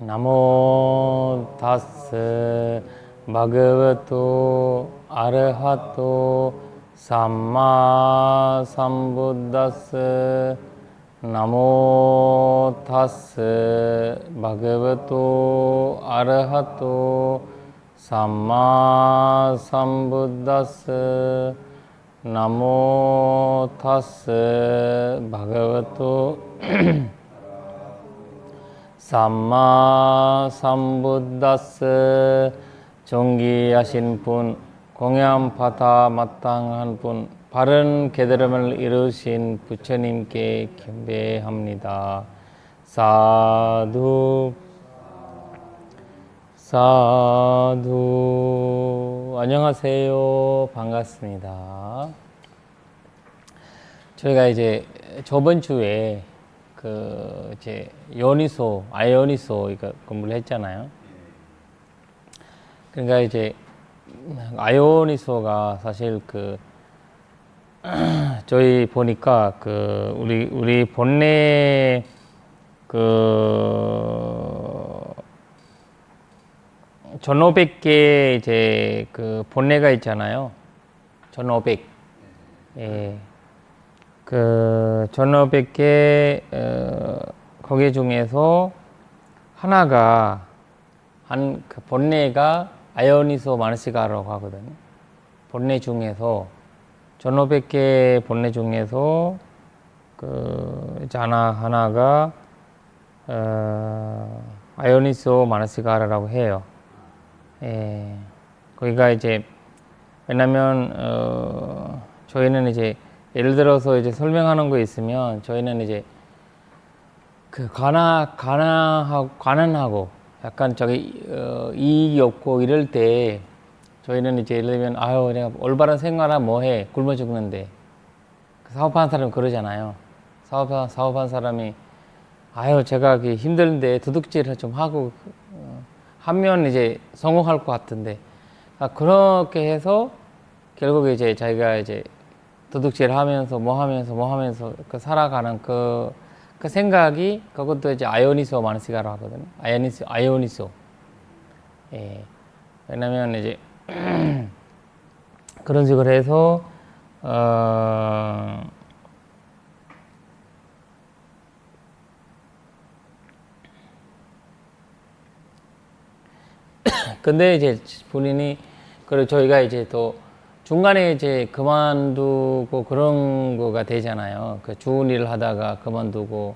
나모 타스 바그와토 아르하토 삼마 삼부다스 나모 타스 바그와토 아르하토 삼마 삼부다스 나모 타스 바그와토 삼마 삼부다스 존귀하신 분, 공양파타 마땅한 분, 바른 깨달음을 이루신 부처님께 경배합니다. 사두 사두. 안녕하세요. 반갑습니다. 저희가 이제 저번 주에 이제 요니소, 아요니소 이거 공부를 했잖아요. 그러니까 이제 아요니소가 사실 저희 보니까 우리 본래 1500개 이제 본래가 있잖아요. 1500. 예. 1500개 거기 중에서 하나가 본래가 아요니소 마න시카라고 하거든요. 본래 중에서 1500개 본래 중에서 이제 하나가 아요니소 마න시카라고 해요. 예. 거기가 이제 왜냐면 저희는 이제 예를 들어서 이제 설명하는 거 있으면 저희는 이제 가난하고 약간 이익이 없고 이럴 때 저희는 이제 예를 들면 내가 올바른 생활하면 뭐해 굶어 죽는데 사업하는 사람이 그러잖아요. 사업한 사람이 제가 힘든데 도둑질을 좀 하고 하면 이제 성공할 것 같은데 그렇게 해서 결국에 이제 자기가 이제 도둑질 하면서 뭐 하면서 살아가는 그 생각이 그것도 이제 아요니소 마න시카라고 하거든요. 아요니소. 예. 왜냐면 이제 그런 식으로 해서 근데 이제 본인이 그리고 저희가 이제 또 중간에 이제 그만두고 그런 거가 되잖아요. 좋은 일을 하다가 그만두고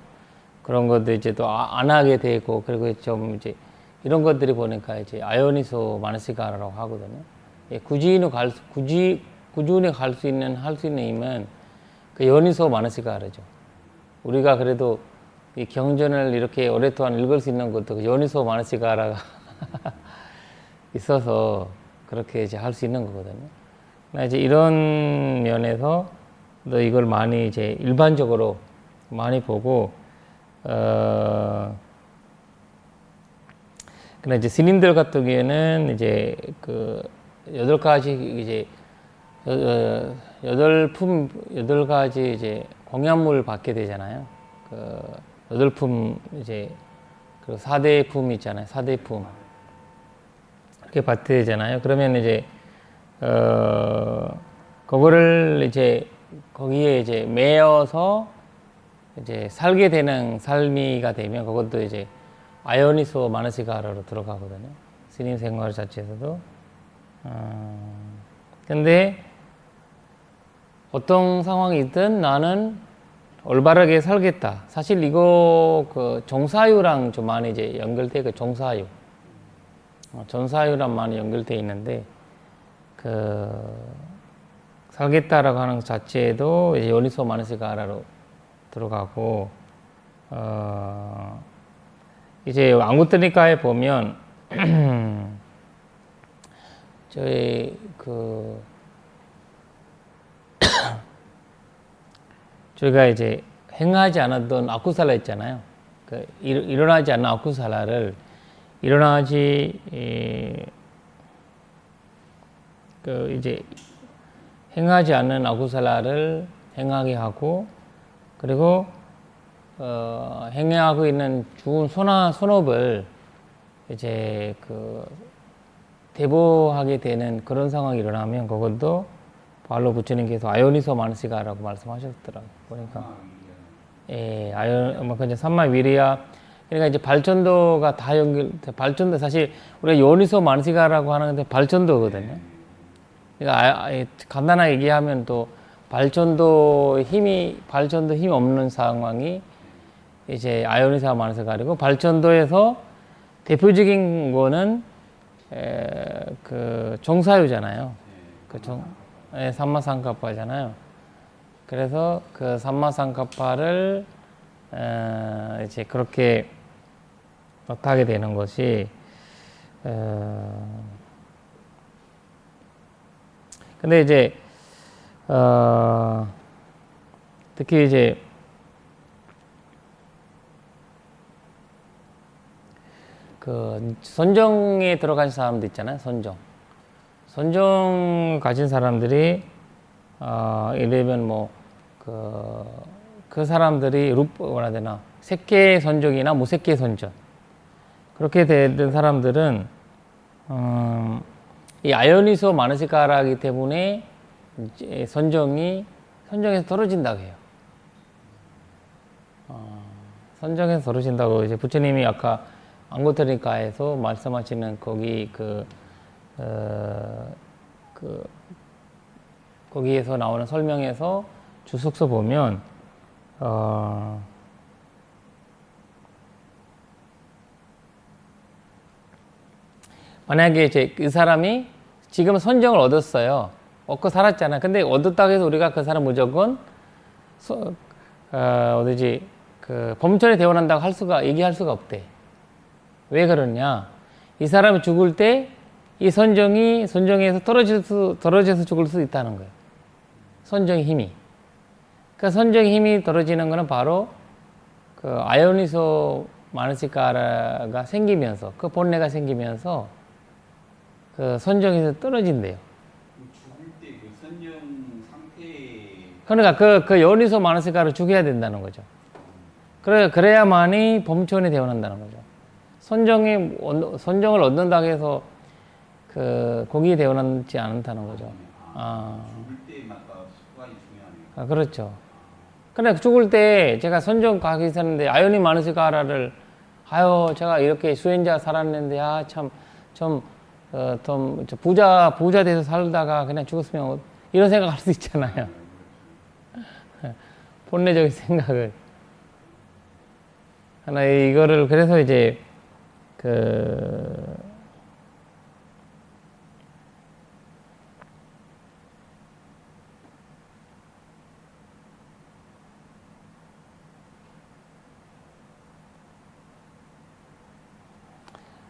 그런 것도 이제 또 안 하게 되고 그리고 좀 이제 이런 것들이 보니까 이제 아요니소 마න시카라고 하거든요. 예, 꾸준히 할 수 있는 힘은 요니소 마너시카라죠. 우리가 그래도 이 경전을 이렇게 오랫동안 읽을 수 있는 것도 요니소 마너시카라가 있어서 그렇게 이제 할 수 있는 거거든요. 이제 이런 면에서 또 이걸 많이 이제 일반적으로 많이 보고 근데 이제 스님들 같은 경우에는 이제 8가지 이제 8가지 이제 공양물 받게 되잖아요. 8품 이제 4대 품 있잖아요. 4대 품. 이렇게 받게 되잖아요. 그러면 이제 그거를 이제 거기에 이제 매여서 이제 살게 되는 삶이가 되면 그것도 이제 아요니소 마너시카라로 들어가거든요. 스님 생활 자체에서도. 근데 어떤 상황이든 나는 올바르게 살겠다. 사실 이거 종사유랑 좀 많이 이제 연결돼 종사유랑 많이 연결돼 있는데 살겠다라고 하는 것 자체도 이제 요니소 마너시카라로 들어가고 이제 안구트니카에 보면 저희 저희가 이제 행하지 않았던 아쿠살라 있잖아요. 일어나지 않는 아쿠살라를 이제 행하지 않는 아쿠살라를 행하게 하고 그리고 행하고 있는 좋은 선업을 이제 그 대보하게 되는 그런 상황이 일어나면 그것도 바로 부처님께서 아요니소 마න시가라고 말씀하셨더라고요. 보니까 뭐 그냥 삼마위리야. 그러니까 이제 발전도가 다 발전도 사실 우리가 요니소 마න시가라고 하는데 발전도거든요. 그러니까 간단하게 얘기하면 또 발전도 힘이 없는 상황이 이제 아요니소 마న시가리고 발전도에서 대표적인 거는 그 종사유잖아요. 그 삼마상카파잖아요. 그래서 그 삼마상카파를 이제 그렇게 하게 되는 것이 근데 이제 특히 이제 그 선정에 들어간 사람도 있잖아요. 선정 가진 사람들이 이러면 뭐 그 사람들이 뭐라 해야 되나 색계 선정이나 무색계 선정 그렇게 된 사람들은 이 아요니소 마న시가라기 때문에 선정에서 떨어진다고 해요. 선정에서 떨어진다고 이제 부처님이 아까 안고타리카에서 말씀하시는 거기 거기에서 나오는 설명에서 주석서 보면 만약에 이제 그 사람이 지금 선정을 얻었어요. 얻고 살았잖아. 근데 얻었다고 해서 우리가 그 사람 무조건 어디지 그 범천에 대원한다고 얘기할 수가 없대. 왜 그러냐? 이 사람이 죽을 때 이 선정에서 떨어져서 죽을 수 있다는 거예요. 선정의 힘이. 그 선정의 힘이 떨어지는 거는 바로 그 아요니소 마న시가가 생기면서 그 본래가 생기면서 그 선정에서 떨어진대요. 죽을 때 그 선정 상태. 그러니까 그 요니소 마న시가를 죽여야 된다는 거죠. 그래야만이 범천에 대원한다는 거죠. 선정을 얻는다고 해서 거기에 대원하지 않다는 거죠. 죽을 때마다 습관이 중요하네요. 그렇죠. 근데 죽을 때 제가 선정 가기 있었는데 아요니 마న시가라를 제가 이렇게 수행자 살았는데 좀 부자 돼서 살다가 그냥 죽었으면 이런 생각할 수 있잖아요. 본래적인 생각을. 하나 이거를 그래서 이제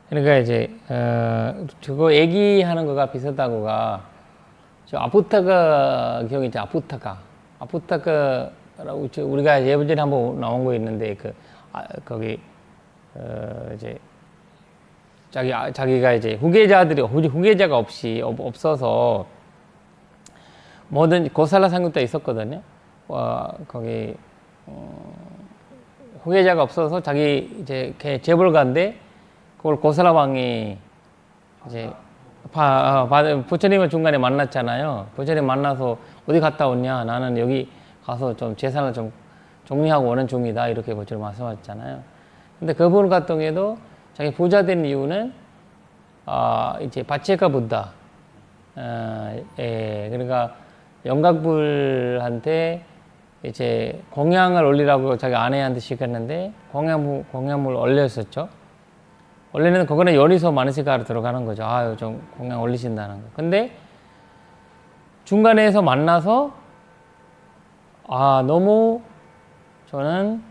그러니까 이제 저거 얘기하는 거가 비슷하고가 저 아푸타가 기억이 있죠. 아푸타카라고 우리가 예전에 한번 나온 거 있는데 거기 이제 자기가 이제 후계자가 없어서 모든 고살라 상급도 있었거든요. 거기 후계자가 없어서 자기 이제 재벌가인데 그걸 고살라 왕이 이제 부처님을 중간에 만났잖아요. 부처님 만나서 어디 갔다 왔냐? 나는 여기 가서 좀 재산을 좀 정리하고 오는 중이다. 이렇게 부처님 말씀하셨잖아요. 근데 그분 같은 경우에도 자기 부자 된 이유는 이제 바체카 부다. 그러니까 영각불한테 이제 공양을 올리라고 자기 아내한테 시켰는데 공양물 올렸었죠. 원래는 그거는 요니소 마న시가로 들어가는 거죠. 좀 공양 올리신다는 거. 근데 중간에서 만나서 너무 저는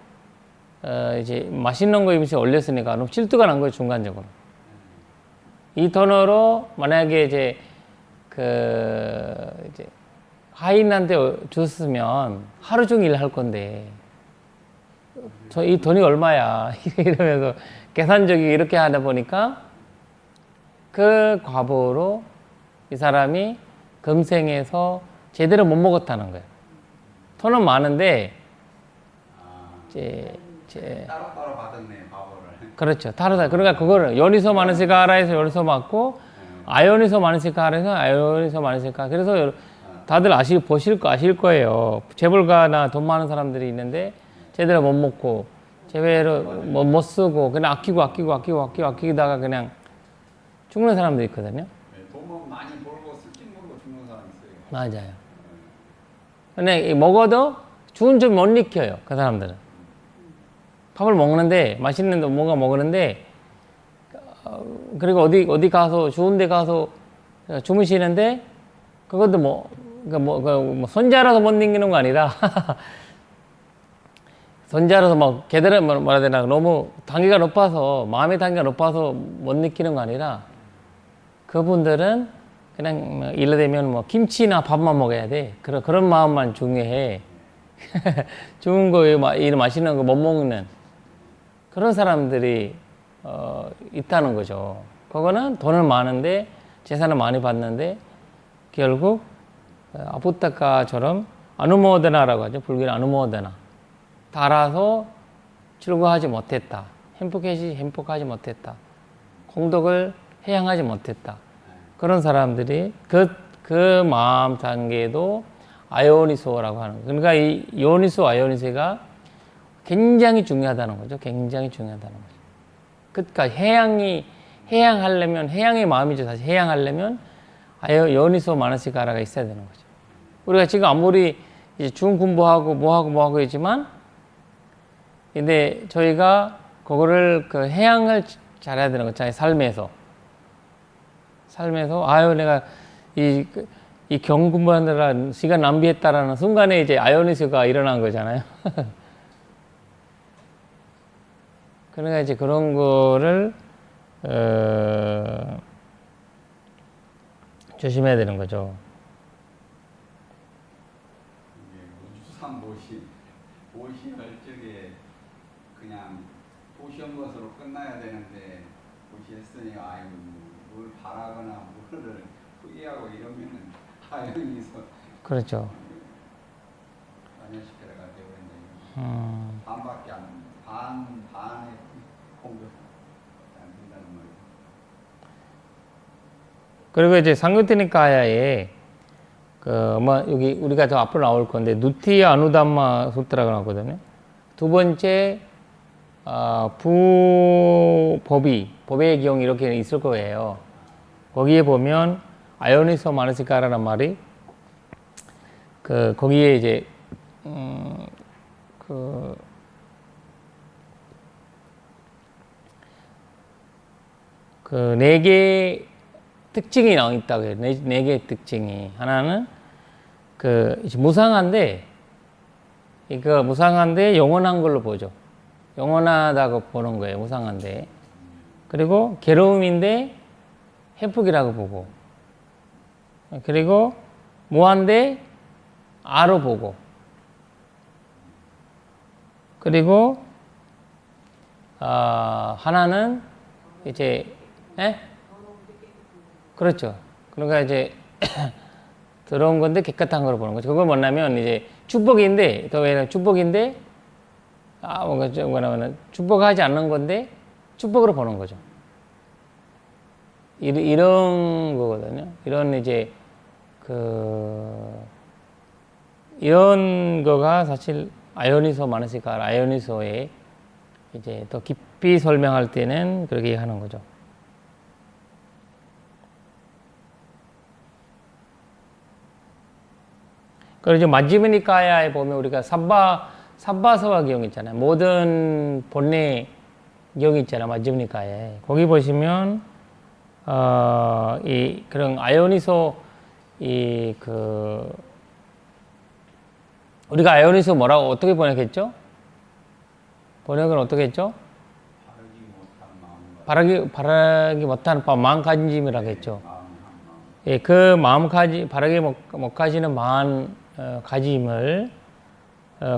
이제 맛있는 거 입에서 올렸으니까 너무 질투가 난 거예요. 중간적으로. 이 돈으로 만약에 이제 이제 하인한테 줬으면 하루 종일 할 건데 이 돈이 얼마야 이러면서 계산적이 이렇게 하다 보니까 그 과보로 이 사람이 금생에서 제대로 못 먹었다는 거예요. 돈은 많은데 이제 따로따로 받았네 밥을. 그렇죠. 다르다. 그러니까 그거를 요니소 마나시카라에서 요니소 맞고 아요니소 마나시카라에서 아요니소 마나시카. 그래서 다들 보실 거예요. 재벌가나 돈 많은 사람들이 있는데 제대로 못 먹고 제대로 못 쓰고 그냥 아끼다가 그냥 죽는 사람도 있거든요. 돈은 많이 벌고 쓸긴 벌고 죽는 사람 있어요. 맞아요. 근데 먹어도 죽은 줄 못 익혀요. 그 사람들은. 밥을 먹는데 맛있는 뭔가 먹는데 그리고 어디 가서 좋은 데 가서 주무시는데 그것도 손자라서 못 익히는 거 아니라 손자라서 막 걔들은 뭐라 해야 되나 너무 단계가 높아서 마음의 단계가 높아서 못 익히는 거 아니라 그분들은 그냥 이를테면 김치나 밥만 먹어야 돼. 그런 마음만 중요해. 좋은 거 이런 맛있는 거 못 먹는 그런 사람들이 있다는 거죠. 그거는 돈을 많은데 재산을 많이 받는데 결국 아부타카처럼 아누모데나라고 하죠. 불교는 아누모데나. 달아서 즐거워하지 못했다. 행복하지 못했다. 공덕을 해양하지 못했다. 그런 사람들이 그 마음 단계도 아요니소라고 하는 거예요. 그러니까 이 요니소, 아요니소가 굉장히 중요하다는 거죠. 굉장히 중요하다는 거죠. 끝까지 해양하려면, 해양의 마음이죠. 사실 해양하려면 요니소 마나시카라가 있어야 되는 거죠. 우리가 지금 아무리 이제 중 공부하고 뭐하고 했지만, 근데 저희가 그거를 해양을 잘해야 되는 거잖아요. 삶에서, 내가 이 경 공부하느라 시간 낭비했다라는 순간에 이제 아요니소가 일어난 거잖아요. 그러니까 이제 그런 거를 조심해야 되는 거죠. 우주산 보시할 적에 그냥 보시한 것으로 끝나야 되는데 보시했으니 아유 뭘 바라거나 뭐를 후회하고 이러면은 아요니소 그렇죠. 마나시카라가 되어버린다. 반밖에 반의 공격 안 된다는 말이에요. 그리고 이제 상규티니카야에 여기 우리가 더 앞으로 나올 건데 누티야 아누담마 수트라고 나오거든요. 두 번째 법의 기용 이렇게 있을 거예요. 거기에 보면 아요니소 마나시카라는 말이 거기에 이제 네 개의 특징이 나와 있다고 해요. 네 개의 특징이. 하나는 이제 무상한데 영원한 걸로 보죠. 영원하다고 보는 거예요. 무상한데. 그리고 괴로움인데 행복이라고 보고. 그리고 무한데 아로 보고. 그리고 하나는 이제 그렇죠. 그러니까 이제 들어온 건데 깨끗한 걸 보는 거죠. 그건 뭐냐면 이제 축복인데 축복인데 뭐냐면 축복하지 않는 건데 축복으로 보는 거죠. 이런 거거든요. 이런 이제 이런 거가 사실 아요니소 마나시카 아요니소에 이제 더 깊이 설명할 때는 그렇게 하는 거죠. 그리고 이제 마지마 니카야에 보면 우리가 삽바서와 기용 있잖아요. 모든 본래 기용이 있잖아요. 마지마 니카야에. 거기 보시면 그런 아요니소 우리가 아요니소 어떻게 번역했죠? 번역은 어떻게 했죠? 바라기 못하는 마음가짐이라고 했죠. 예, 그 바라기 못 가지는 가짐을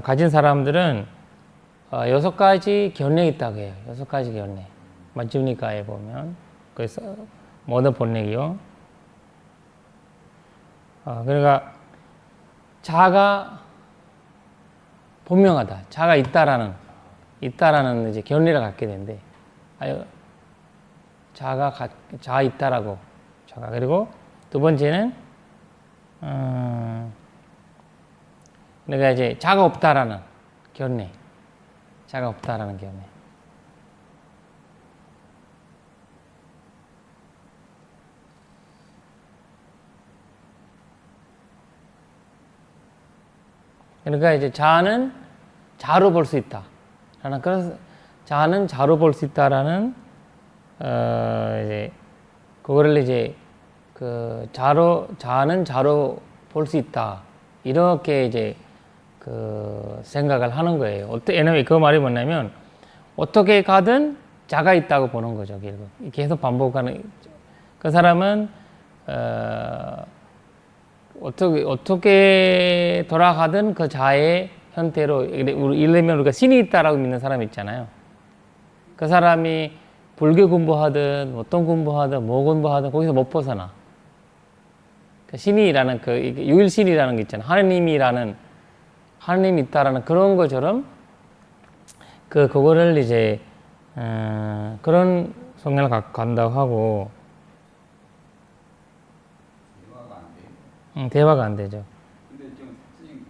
가진 사람들은 6가지 견해가 있다고 해요. 6가지 견해. 마지니까에 보면 그래서 모든 본래기요. 그러니까 자아가 분명하다. 자아가 있다라는 있다라는 이제 견리를 갖게 되는데, 자가 있다라고. 자가. 그리고 두 번째는, 내가 이제 자가 없다라는 견리. 자가 없다라는 견리. 그러니까 이제 자는 자로 볼 수 있다. 라는 그런, 자는 자로 볼 수 있다라는, 이제, 그거를 이제, 자는 자로 볼 수 있다. 이렇게 이제, 생각을 하는 거예요. 왜냐면 그 말이 뭐냐면, 어떻게 가든 자가 있다고 보는 거죠. 결국. 계속 반복하는, 그 사람은, 어떻게 돌아가든 그 자의 형태로, 예를 들면 우리가 신이 있다라고 믿는 사람 있잖아요. 그 사람이 불교 공부하든, 어떤 공부하든, 뭐 공부하든, 거기서 못 벗어나. 그 신이라는 유일신이라는 게 있잖아요. 하느님이 있다라는 그런 것처럼, 그거를 이제, 그런 성향을 갖고 간다고 하고, 대화가 안 되죠. 근데 좀 선생님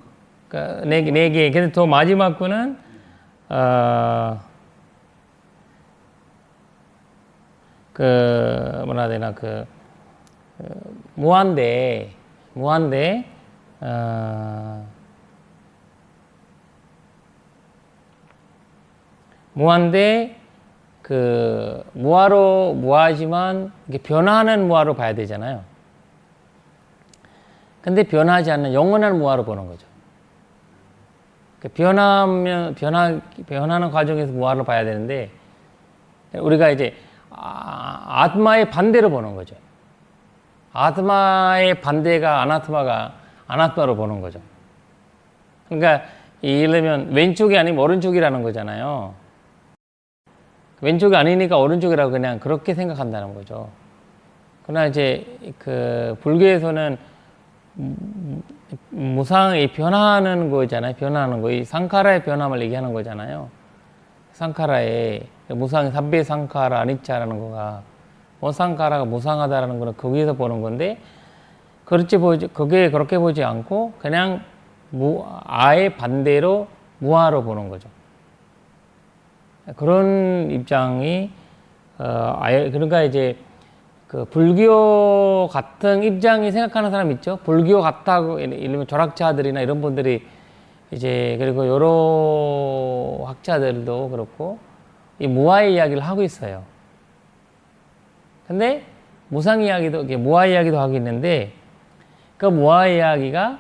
그러니까 네 개. 근데 또 마지막 거는 뭐라 해야 되나 무한대 무하지만 이게 변화하는 무하로 봐야 되잖아요. 근데 변하지 않는 영원한 무하로 보는 거죠. 변하는 과정에서 무하로 봐야 되는데, 우리가 이제 아트마의 반대로 보는 거죠. 아트마의 반대가 아나트마로 보는 거죠. 그러니까 예를 들면 왼쪽이 아니면 오른쪽이라는 거잖아요. 왼쪽이 아니니까 오른쪽이라고 그냥 그렇게 생각한다는 거죠. 그러나 이제 불교에서는 무상이 변화하는 거잖아요. 변화하는 거. 이 상카라의 변함을 얘기하는 거잖아요. 상카라의 무상이 삼배 상카라 아니짜라는 거가 상카라가 무상하다라는 거는 거기에서 보는 건데, 그게 그렇게 보지 않고 그냥 아예 반대로 무아로 보는 거죠. 그런 입장이 그러니까 이제 불교 같은 입장이 생각하는 사람 있죠. 불교 같다고, 예를 들면 철학자들이나 이런 분들이 이제, 그리고 여러 학자들도 그렇고, 이 무아의 이야기를 하고 있어요. 근데 무상 이야기도, 무아 이야기도 하고 있는데, 그 무아 이야기가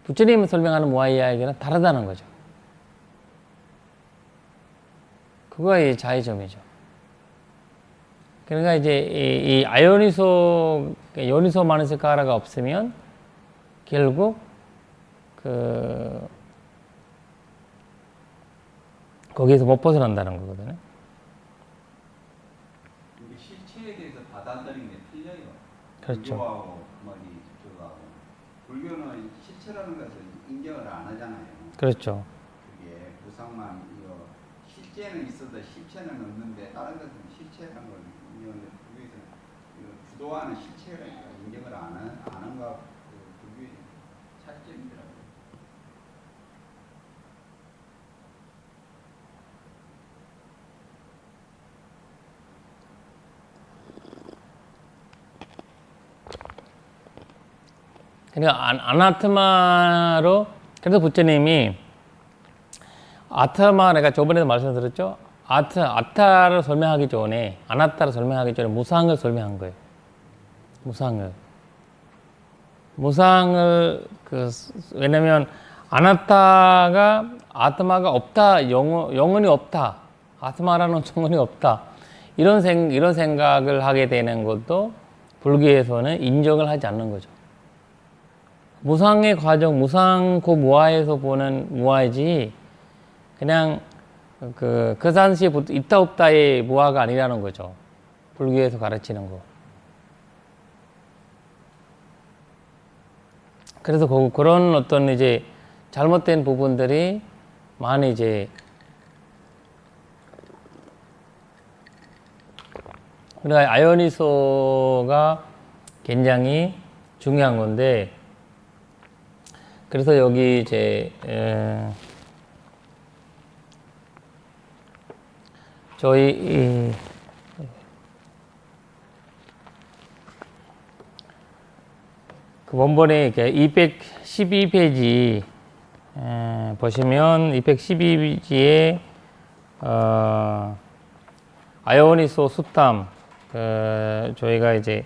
부처님이 설명하는 무아 이야기는 다르다는 거죠. 그거가 이 자의점이죠. 그러니까 이제 이 요니소 마나시카라가 없으면 결국 거기에서 못 벗어난다는 거거든요. 실체에 대해서 받아들이는 게 틀려요. 그렇죠. 불교하고 저거하고. 불교는 실체라는 것을 인정을 안 하잖아요. 그렇죠. 그게 부상만 실제는 있어도 실체는 없는데 다른 것은 실체라는 걸 인정을 불교에서는 주도하는 실체를 인정을 안 하는 거 불교의 차이점이더라고요. 그러니까 아나트마로, 그래서 부처님이 아타마, 내가 저번에도 말씀드렸죠. 아타를 설명하기 전에, 아나타를 설명하기 전에 무상을 설명한 거예요. 무상을 왜냐면 아나타가 아트마가 없다, 영혼이 없다, 아트마라는 영혼이 없다, 이런 생각을 하게 되는 것도 불교에서는 인정을 하지 않는 거죠. 무상의 과정, 무상고 무아에서 보는 무아이지, 그냥 그 당시에 있다 없다의 무아가 아니라는 거죠. 불교에서 가르치는 거. 그래서 그런 어떤 이제 잘못된 부분들이 많이 이제 그러니까 아요니소가 굉장히 중요한 건데, 그래서 여기 이제 저희 그 원본에 212페이지 보시면 212페이지에 아요니소 수탐 저희가 이제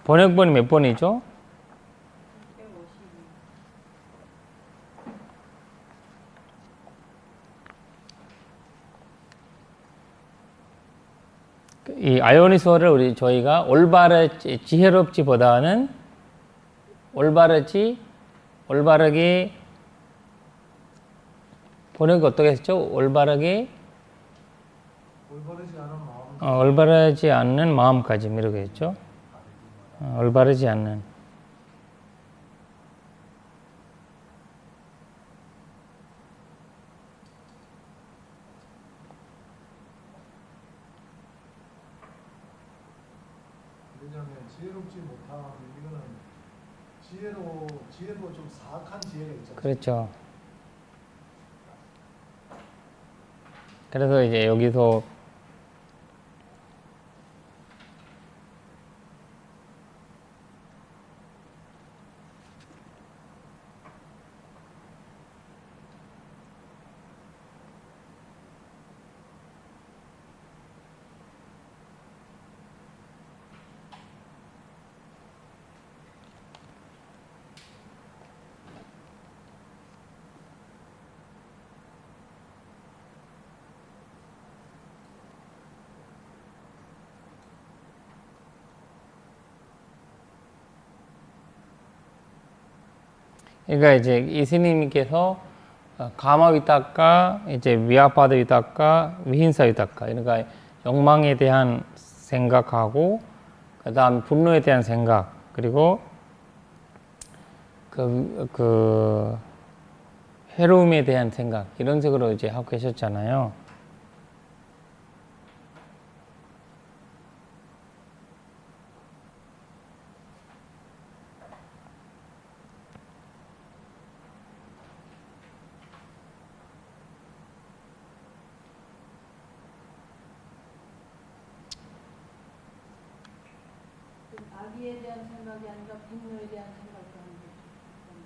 번역본이 몇 번이죠? 이 아요니소를 저희가 지혜롭지보다는 올바르게 번역이 어떻게 했죠? 올바르지 않는 마음까지 이렇게 했죠. 올바르지 않는. 왜냐하면 지혜롭지 못함 이거는 지혜도 좀 사악한 지혜가 있잖아요. 그렇죠. 그래서 이제 여기서 그러니까 이제 이 스님께서 가마 위탁과 이제 위아파드 위탁과 위힌사 위탁과 그러니까 욕망에 대한 생각하고 그다음 분노에 대한 생각 그리고 그 해로움에 대한 생각 이런 식으로 이제 하고 계셨잖아요. 악의에 대한 생각이 아니라 분노에 대한 생각을 하는 거죠.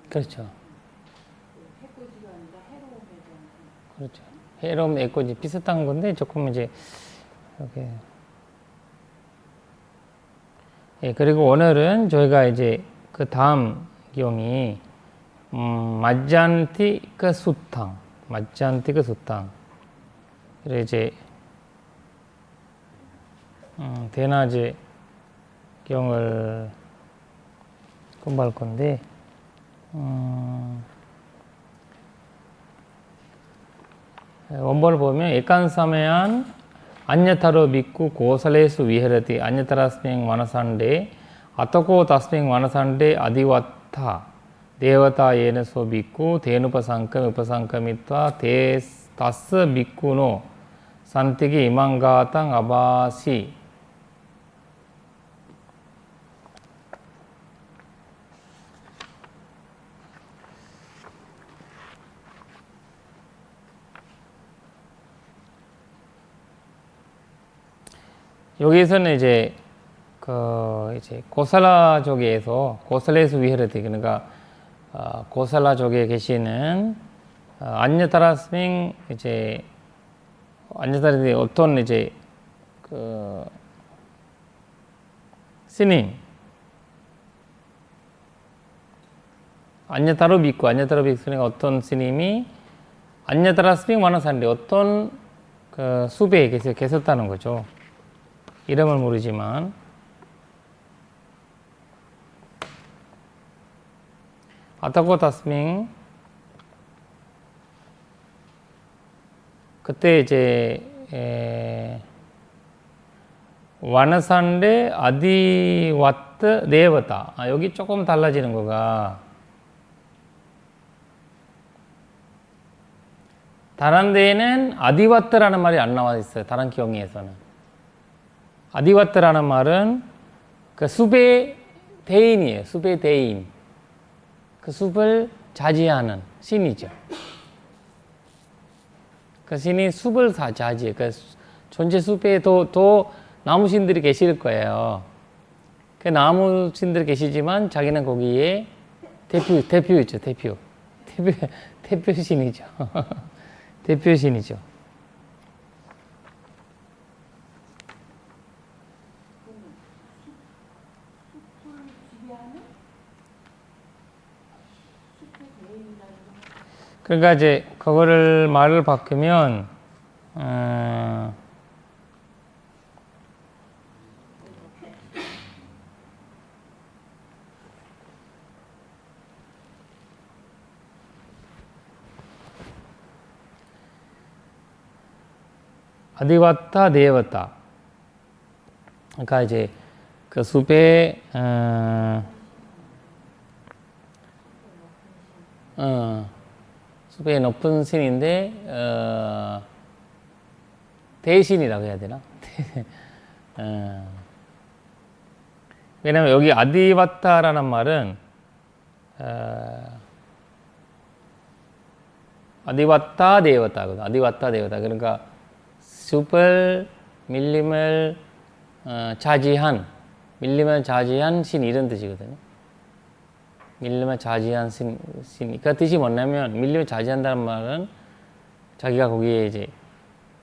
그렇죠. 해코지가 아니라 해로움에 대한 생각. 그렇죠. 해로움, 애코지 비슷한 건데 조금 이제 이렇게. 예, 그리고 오늘은 저희가 이제 그 다음 경이 마잔티크 수탕, 마잔티크 수탕. 그리고 이제 대낮에 경을 공부할 건데 원본을 보면 에칸사메안 안야타로 빅쿠 고살레수 위헤르티 안야타라스밍 와나산데 아토코 다스밍 와나산데 아디와타 데와타 예네소 빅쿠 데누파상kam우파상kam이타 다스 빅쿠노 산티기 이망가탕 아바시 여기서는 이제 이제 고살라족에서 고살레스 위헤르티 그러니까 고살라족에 계시는 안야타라스밍 이제 안야타라스밍 어떤 이제 스님 안야타로 빅쿠 스님이 어떤 스님이 안야타라스밍 와나산데 어떤 수배에 계셨다는 거죠. 이름을 모르지만 아타코 다스밍 그때 이제 와나산데 아디와트 네바타 여기 조금 달라지는 거가 다른 데에는 아디와트라는 말이 안 나와 있어요. 다른 경위에서는. 아디와트라는 말은 그 숲의 대인이에요. 숲의 대인. 그 숲을 자지하는 신이죠. 그 신이 숲을 다 자지해. 그 존재 숲에 또 나무 신들이 계실 거예요. 그 나무 신들이 계시지만 자기는 거기에 대표이죠. 대표신이죠. 대표신이죠. 숲을 지배하는 숲의 대인이라는 거. 그러니까 이제 그거를 말을 바꾸면 아디와타 데와타. 그러니까 이제 그 숲에 숲의 높은 신인데 대신이라고 해야 되나? 왜냐면 여기 아디와타라는 말은 아디와타 데와타거든. 아디와타 데와타. 그러니까 숲을 밀림을 자지한 신 이런 뜻이거든요. 밀림을 자지한 신. 그 뜻이 뭐냐면 밀림을 자지한다는 말은 자기가 거기에 이제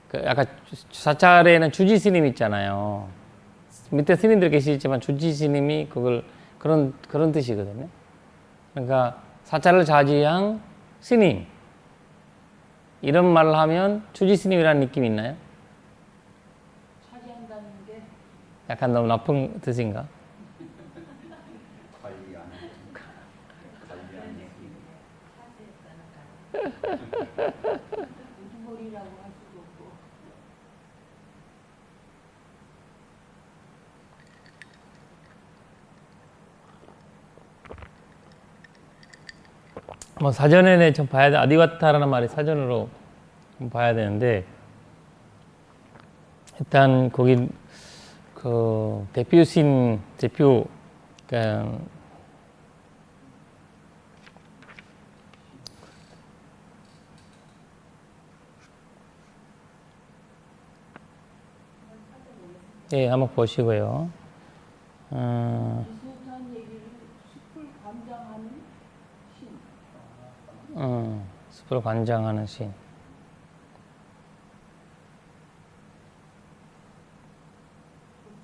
그 아까 사찰에는 주지 스님 있잖아요. 밑에 스님들 계시지만 주지 스님이 그걸 그런 뜻이거든요. 그러니까 사찰을 자지한 스님 이런 말을 하면 주지 스님이라는 느낌이 있나요? 차지한다는 게 약간 너무 나쁜 뜻인가? 우두머리라고 할 수도 없고. 뭐 사전에 좀 봐야 돼. 아디와타라는 말이 사전으로 좀 봐야 되는데 일단 거기 그 대표 그러니까 예, 한번 보시고요. 비슷한 얘기를 숲을 관장하는 신. 숲을 관장하는 신.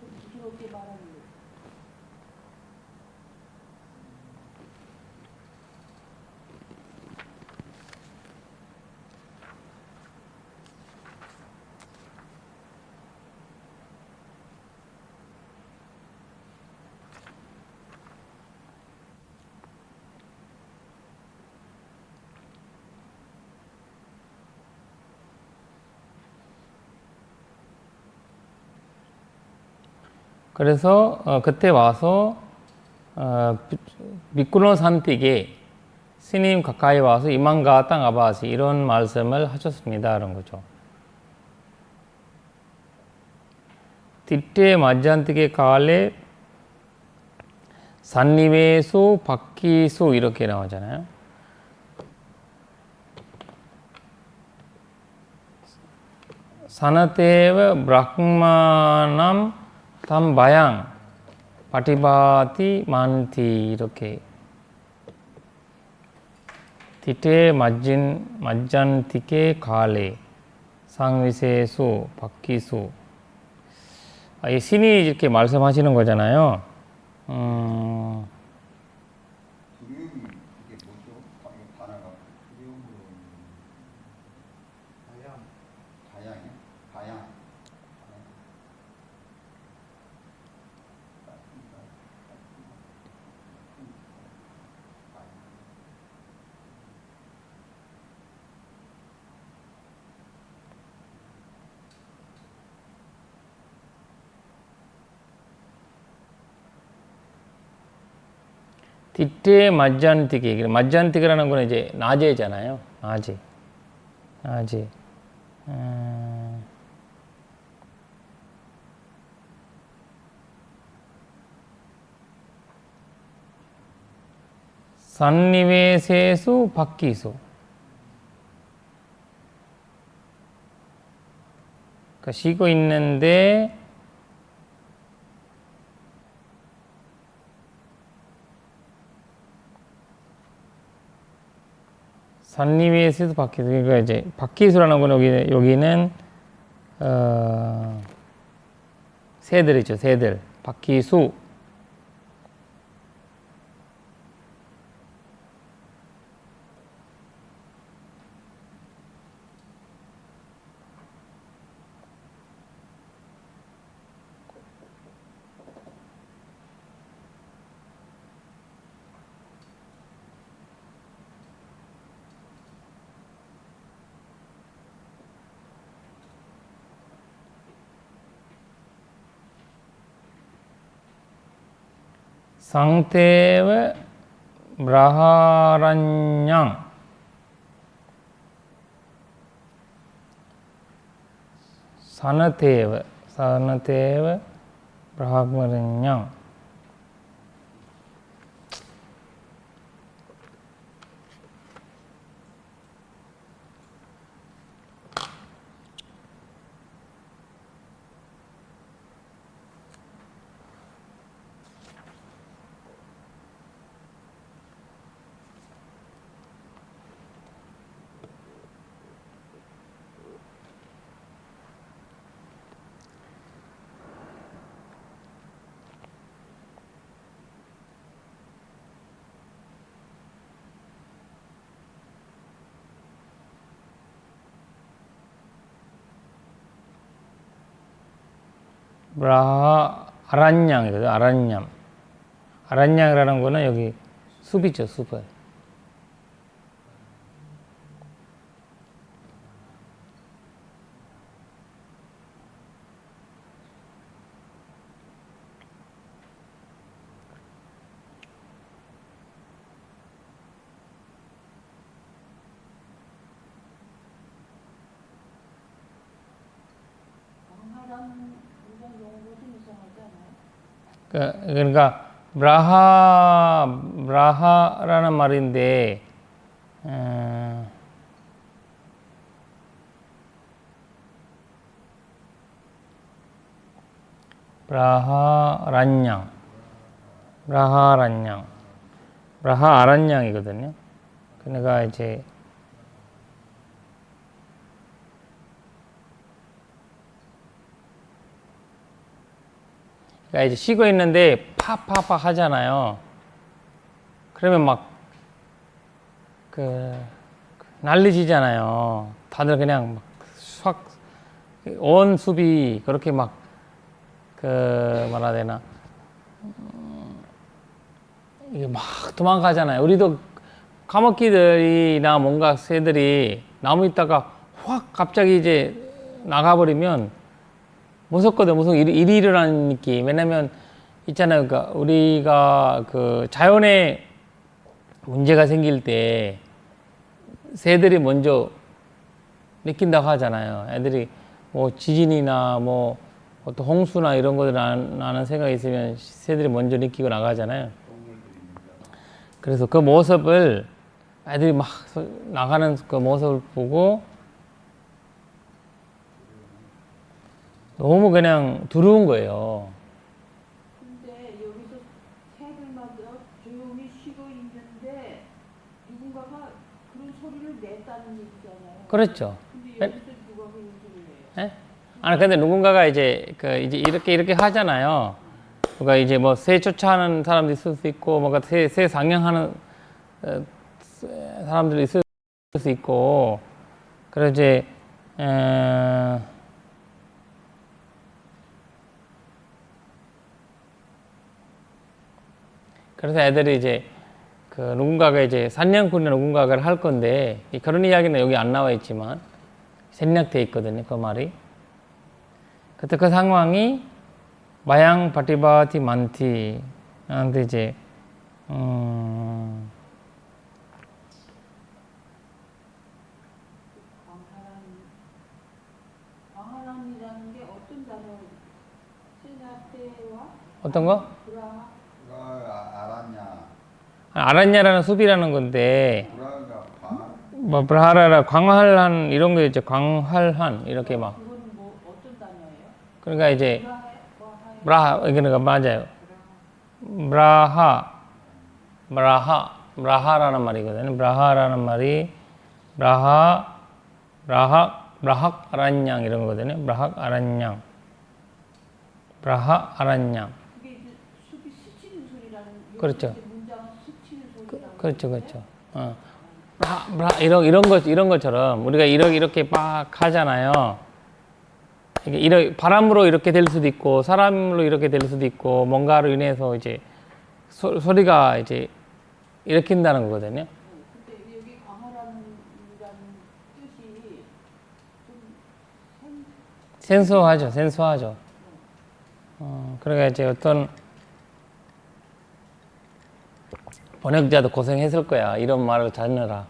좀 부드럽게 말하는 거. 그래서 그때 와서 미꾸노 산띠게 스님 가까이 와서 이만가 땅 아바시 이런 말씀을 하셨습니다. 그런 거죠. 디테 마잔티게 가래 산니베수 바퀴수 이렇게 나오잖아요. 사나테ව 브라හ්마남 담바양 파티바티 만티 이렇게 디테 마잔티케 가래 상위세수 바퀴수 이 신이 이렇게 말씀하시는 거잖아요. 두려움이 이게 뭐죠? 이거 단어가 두려움으로 가양이요? 가양. 디테 마잔티게 마잔티게라는 거는 이제 낮에잖아요. 낮에 아지. 산니베세수 바퀴수. 그러니까 쉬고 있는데 산니베세수 바퀴수. 그러니까 이제 바퀴수라는 건 여기는 새들이죠. 새들. 바퀴수. 상태의 브라하란양 사나테의 브라하란양 아란냥이거든. 아란냥이라는 거는 여기 숲이죠. 숲. 광활한 이런 용어도 좀 이상하지 않아요? 그러니까 브라하라는 말인데 브라하아란냥이거든요. 그러니까 이제 쉬고 있는데 파파파 하잖아요. 그러면 막 난리지잖아요. 다들 그냥 막 온 숲이 그렇게 막 뭐라 해야 되나 이게 막 도망가잖아요. 우리도 까먹기들이나 뭔가 새들이 나무 있다가 확 갑자기 이제 나가버리면 무섭거든. 일이 일어나는 느낌. 왜냐면 있잖아요. 그러니까 우리가 자연에 문제가 생길 때 새들이 먼저 느낀다고 하잖아요. 애들이 뭐 지진이나 뭐 어떤 홍수나 이런 것들 나는 생각이 있으면 새들이 먼저 느끼고 나가잖아요. 그래서 그 모습을 애들이 막 나가는 그 모습을 보고 너무 그냥 두려운 거예요. 근데 여기서 새들마다 조용히 쉬고 있는데 누군가가 그런 소리를 냈다는 얘기잖아요. 그렇죠. 근데 여기서 누가 그런 소리를 해요? 예? 아니 근데 누군가가 이제 이제 이렇게 하잖아요. 그러니까 이제 뭐 새 쫓아하는 사람도 있을 수 있고, 뭔가 새 상영하는 사람들이 있을 수 있고, 그래서 이제 그래서 애들이 이제 누군가가 이제 사냥꾼이나 누군가가 할 건데, 그런 이야기는 여기 안 나와 있지만 생략돼 있거든요. 그 말이. 그때 그 상황이 마양 바티바티 만티 한테 이제 어떤 거? 브라하. 그거 알았냐? 아란냐라는 숲이라는 건데 브라가 바 뭐 브라하라라 광활한 이런 거 있죠. 광활한 이렇게 막 그거는 뭐 어떤 단어예요? 그러니까 이제 브라하. 브라하 그러니까 맞아요. 브라하라는 말이거든요. 브라하라는 말이 브라학 아란양 이런 거거든요. 브라학 아란양, 브라하 아란양. 그게 이제 숲이 스치는 소리라는. 그렇죠. 문장은 스치는 소리라고. 그렇죠, 그렇죠. 이런 것처럼 우리가 이렇게 막 하잖아요. 이게 바람으로 이렇게 될 수도 있고 사람으로 이렇게 될 수도 있고 뭔가로 인해서 이제 소리가 이제 일으킨다는 거거든요. 근데 여기 광활한이라는 뜻이 좀 센소하죠. 그러니까 이제 어떤 번역자도 고생했을 거야. 이런 말을 찾느라.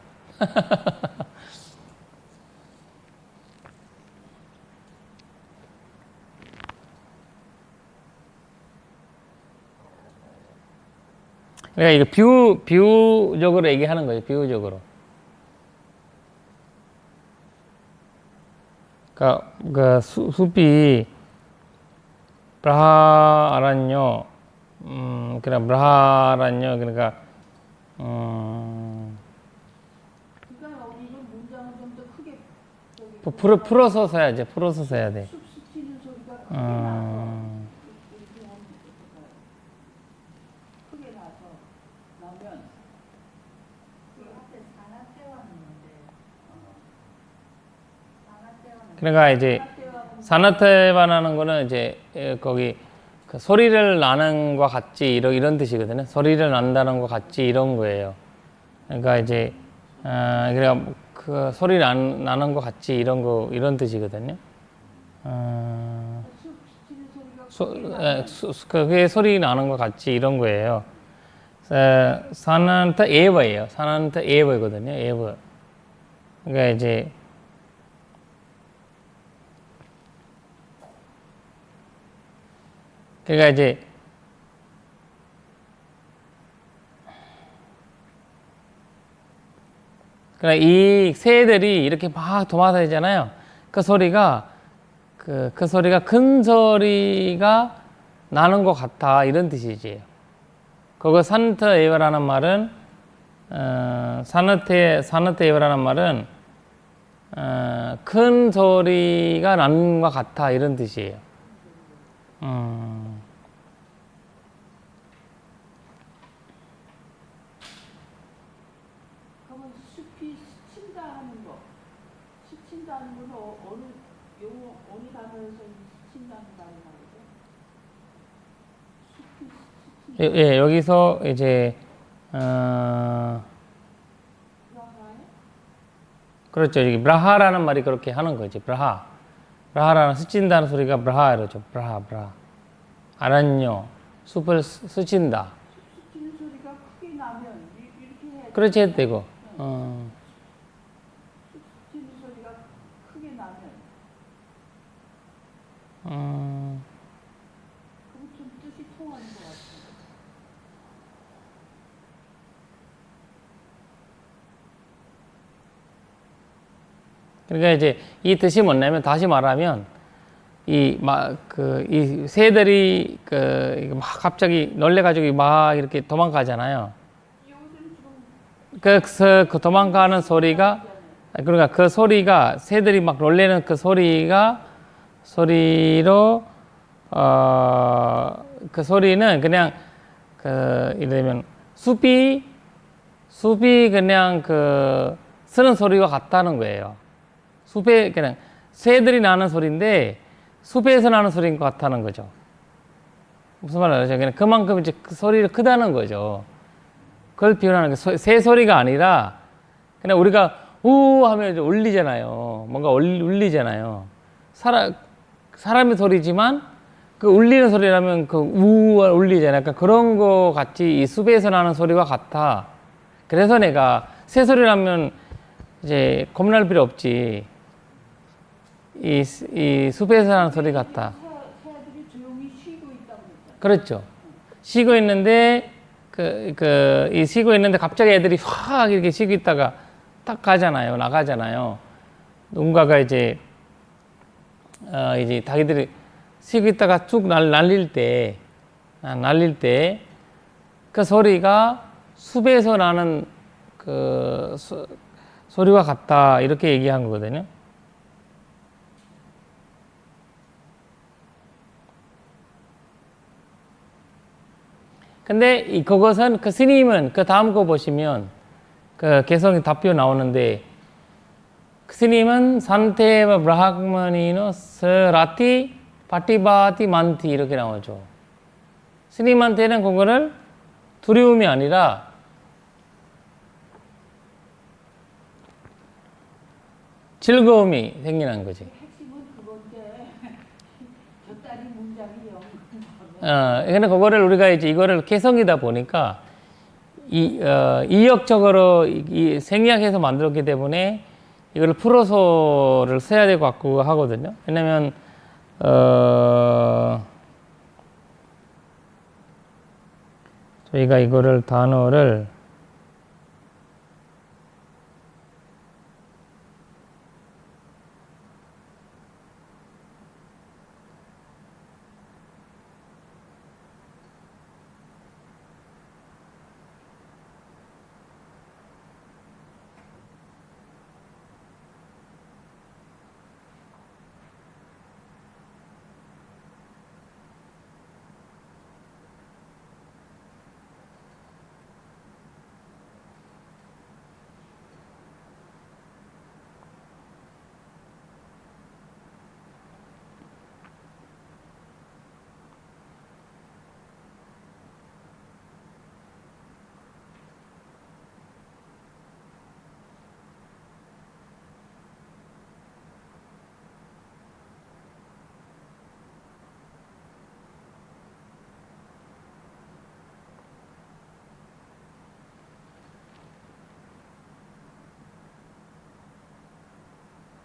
그러니까 이거 비유적으로 얘기하는 거죠. 비유적으로. 그러니까 그 숲이 브라하란요. 그냥 브라하란요. 그러니까 그러니까 이건 문장을 좀 더 크게 저기 풀어서 써야지. 풀어서 써야 돼. 숲 스치는 소리가 크게 나서 이렇게 하면 어떨까요? 크게 나면 그 앞에 산악대왕은 뭔데? 산악대왕은 그러니까 이제 사나테바라는 거는 이제 거기 그 소리를 나는 것 같지 이런 뜻이거든요. 소리를 난다는 것 같지 이런 거예요. 그러니까 이제 그러니까 그 소리 나는 것 같지 이런 뜻이거든요. 숲 스치는 소리가 그게 소리 나는 것 같지 이런 거예요. 사나테 에버예요. 사나테 에버거든요. 에버. 그러니까 이제 그러니까 이제 그러니까 이 새들이 이렇게 막 도망다니잖아요. 그 소리가 큰 소리가 나는 것 같아 이런 뜻이지. 그거 사나테 에버라는 말은 사나테 에버라는 말은 큰 소리가 나는 것 같아 이런 뜻이에요. 그러면 숲이 스친다는 거, 스친다는 건 어느 용어 어느 단어에서 스친다는 말이 나오죠? 숲이 스친. 예, 여기서 이제 브라하에? 그렇죠. 여기 브라하라는 말이 그렇게 하는 거지. 브라하라는 스친다는 소리가 브라하로죠. 브라하. 아란요. 숲을 스친다. 스치는 소리가 크게 나면 이렇게 해야 돼. 그렇지 해도 되고. 스치는 소리가 크게 나면 그건 좀 뜻이 통하는 것 같아요. 그러니까 이제 이 뜻이 뭐냐면 다시 말하면 이 새들이 막 갑자기 놀래가지고 막 이렇게 도망가잖아요. 그 도망가는 소리가 그러니까 그 소리가 새들이 막 놀래는 그 소리로 그 소리는 그냥 예를 들면 숲이 그냥 쓰는 소리와 같다는 거예요. 숲에 그냥 새들이 나는 소리인데 숲에서 나는 소리인 것 같다는 거죠. 무슨 말을 하죠? 그냥 그만큼 이제 그 소리를 크다는 거죠. 그걸 표현하는 게 새 소리가 아니라 그냥 우리가 우 하면 이제 울리잖아요. 뭔가 울리잖아요. 사람의 소리지만 그 울리는 소리라면 그 우 울리잖아요. 약간 그런 거 같이 이 숲에서 나는 소리와 같아. 그래서 내가 새 소리 나면 이제 겁날 필요 없지. 이 숲에서 나는 소리 같다. 새들이 조용히 쉬고 있다고 했잖아요. 그렇죠. 쉬고 있는데 이 쉬고 있는데 갑자기 애들이 확 이렇게 쉬고 있다가 딱 가잖아요. 나가잖아요. 누군가가 이제 자기들이 쉬고 있다가 쭉 날릴 때 그 소리가 숲에서 나는 그 소리와 같다 이렇게 얘기한 거거든요. 근데 그것은 그 스님은 그 다음 거 보시면 그 개성의 답변 나오는데 그 스님은 산테와 브라흐마니노 스라티 파티바티 만티 이렇게 나오죠. 스님한테는 그거를 두려움이 아니라 즐거움이 생기는 거지. 핵심은 그건데 곁다리 문장이요. 그러니까 그거를 우리가 이제 이거를 개성이다 보니까 이역적으로 생략해서 만들었기 때문에 이걸 풀어서를 써야 될 것 같고 하거든요. 왜냐면 저희가 이거를 단어를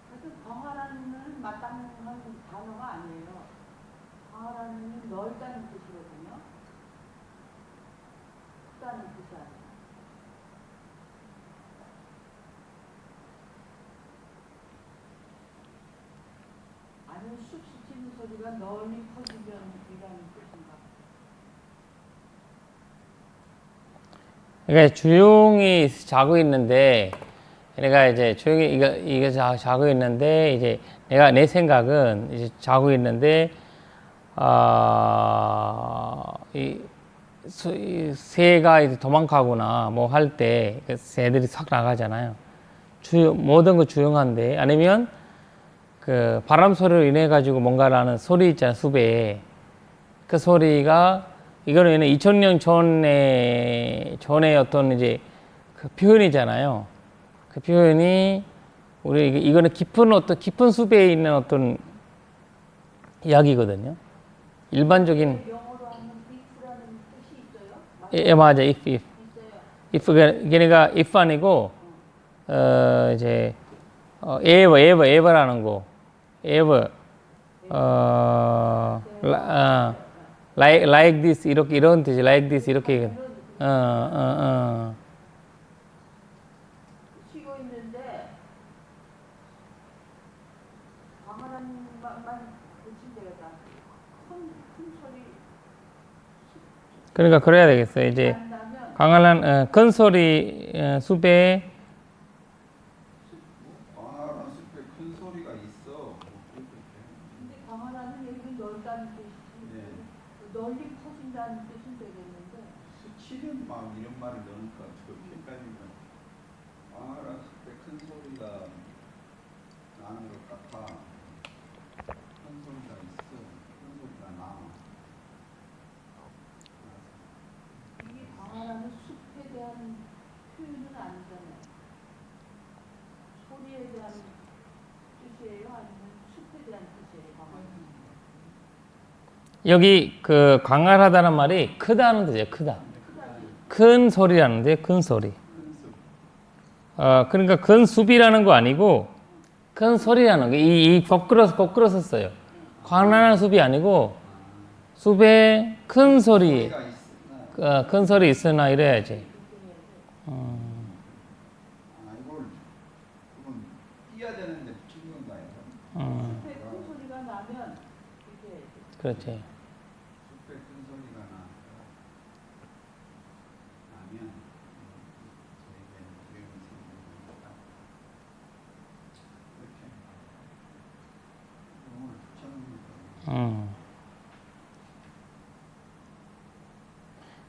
그래서 광활하는 마땅한 단어가 아니에요. 광활하는 넓다는 뜻이거든요. 크다는 뜻이 아니에요. 아니면 쑥 스치는 소리가 널리 퍼지면이라는 뜻인가? 그러니까 조용히 자고 있는데 내가 이제 조용히 이거 자고 있는데 이제 내 생각은 이제 자고 있는데 이 새가 이제 도망가거나 뭐 할 때 새들이 싹 나가잖아요. 모든 거 조용한데 아니면 그 바람 소리로 인해 가지고 뭔가 나는 소리 있잖아요. 숲에 그 소리가 이거는 2000년 전에 어떤 이제 그 표현이잖아요. 그 표현이 우리 이거는 깊은 숲에 있는 어떤 이야기거든요. 일반적인 영어로 하면 if라는 뜻이 있어요? 예, 맞아. if 있어요. 그러니까 if 아니고 이제 ever라는 거 ever like this 이렇게 이런 뜻이 like this 이렇게 쉬고 있는데 광활한 맛만 고치면 되겠다. 큰 소리 그러니까 그래야 되겠어요. 이제 난다면 강한 큰 소리 숲에 광활한 숲에 큰 소리가 있어. 뭐 그렇게 근데 광활하는 여기는 넓다는 뜻이지. 네. 널리 퍼진다는 뜻은 되겠는데 스치는 막 이런 말을 넣으니까 좀 헷갈리면 광활한 숲에 큰 소리가 나는 것 같아. 큰 소리가 있어. 큰 소리가 나. 이게 광활하는 숲에 대한 표현은 아니잖아요. 소리에 대한 뜻이에요? 아니면 숲에 대한 뜻이에요? 광활한. 여기 그 광활하다는 말이 크다는 뜻이에요. 크다. 큰 소리라는데 큰 소리. 그러니까 큰 숲이라는 거 아니고 큰 소리라는 게 이 거꾸로 썼어요. 광활한 숲이 아니고 숲에 큰 소리, 소리가 있으나 큰 소리 있으나 이래야지. 아 이걸 그럼 띄어야 되는데 붙인 건가요? 숲에 큰 소리가 나면 이렇게 그렇지. 숲에 큰 소리가 나면 저에게는 두려움이 생깁니다. 이렇게 오늘 붙여놓은 거.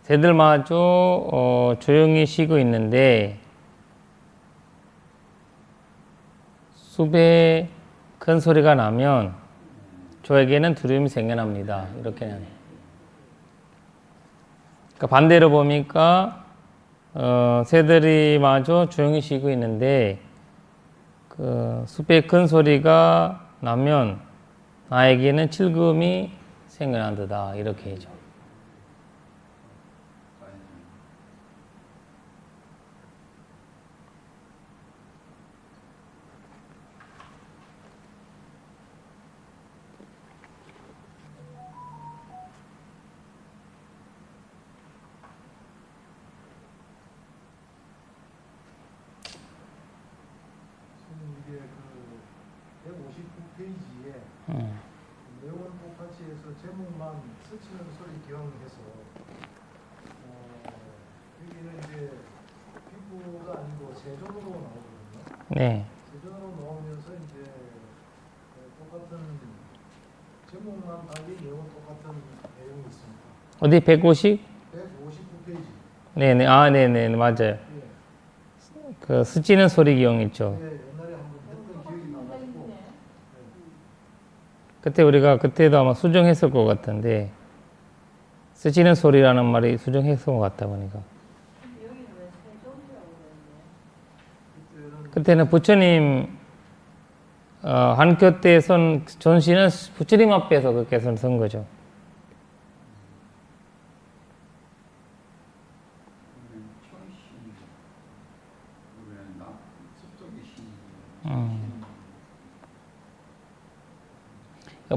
새들마저 조용히 쉬고 있는데 숲에 큰 소리가 나면 저에게는 두려움이 생겨납니다. 이렇게는. 그러니까 반대로 보니까 새들이 마저 조용히 쉬고 있는데 그 숲에 큰 소리가 나면 나에게는 칠금이 생겨난다. 이렇게 해죠. 지금 이게 그 159페이지에 내용은 똑같이 해서 제목만 스치는 소리 기억해서 여기는 이제 피부가 아니고 세종으로 나오거든요. 네. 세종으로 나오면서 이제 똑같은 제목만 달리 내용은 똑같은 내용이 있습니다. 어디 150? 159페이지. 네네. 아, 네네. 맞아요. 예. 그 스치는 소리 기억 있죠. 예, 옛날에 한번 했던 기억이 나가지고. 예. 그때 우리가 그때도 아마 수정했을 것 같은데 스치는 소리라는 말이 수정했을 것 같다 보니까 여기는 왜 세종이라고 그러는데? 그때는 부처님 한교 때 선 전시는 부처님 앞에서 그렇게 선 거죠.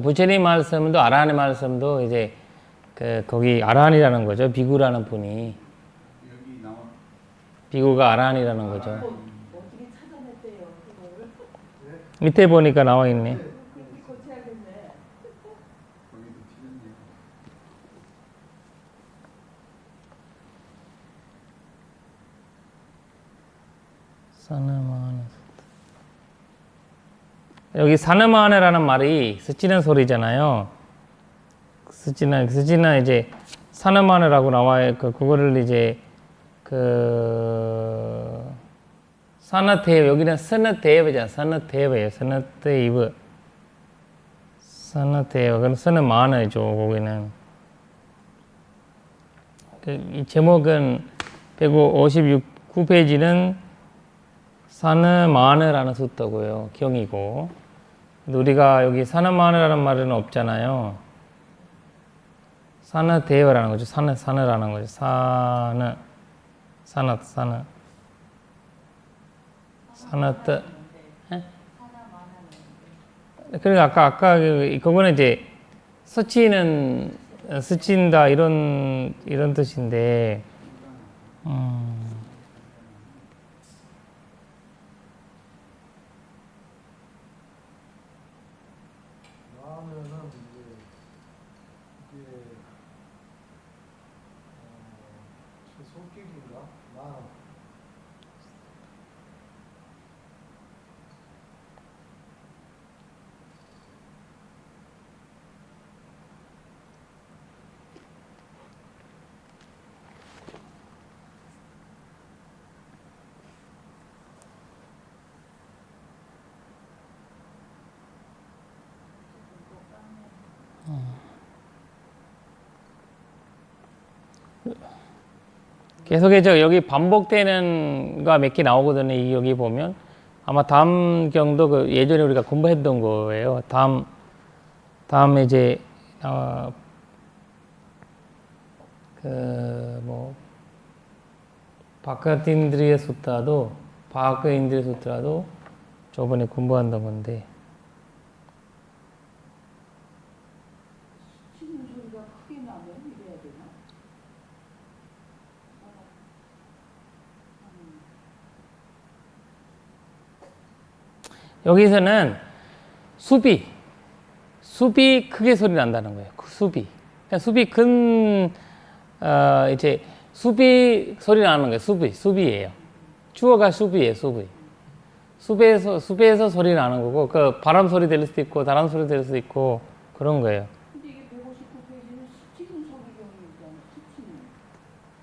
부처님 말씀도 아라한의 말씀도 이제 거기 아라한이라는 거죠. 비구라는 분이 여기 나온 비구가 아라한이라는 거죠. 어떻게 찾아냈대요 그거를? 밑에 보니까 나와 있네. 그렇게 고쳐야겠네. 거기도 틀렸네요. 사나마네. 여기 사나마네라는 말이 스치는 소리잖아요. 스치나 이제 사나마네라고 나와요. 그거를 이제 사나테이브 여기는 스나테이브잖아. 스나테이브예요. 스나테이브. 스나테이브. 그럼 스나마네죠. 거기는. 이 제목은 159페이지는 사느마느라는 숫자고요. 경이고. 근데 우리가 여기 사느마느라는 말은 없잖아요. 사느대어라는 거죠. 사느라는 거죠. 사느뜨. 그러니까 아까 그거는 이제 스친다 이런 뜻인데. 나면은 이게 속기인가? 나 계속해서 여기 반복되는 거 몇 개 나오거든요. 여기 보면 아마 다음 경도 그 예전에 우리가 공부했던 거예요. 다음에 이제 바카인드리의 수타도 저번에 공부한던 건데 치는 소리가 크게 여기서는 숲이 크게 소리 난다는 거예요. 그 숲이. 그냥 이제 숲이 소리 나는 거예요. 숲이에요. 주어가 숲이에요. 숲에서 소리 나는 거고, 그 바람 소리 될 수도 있고, 다른 소리 될 수도 있고, 그런 거예요. 근데 이게 159페이지는 스치는 소리경이잖아요. 스치는.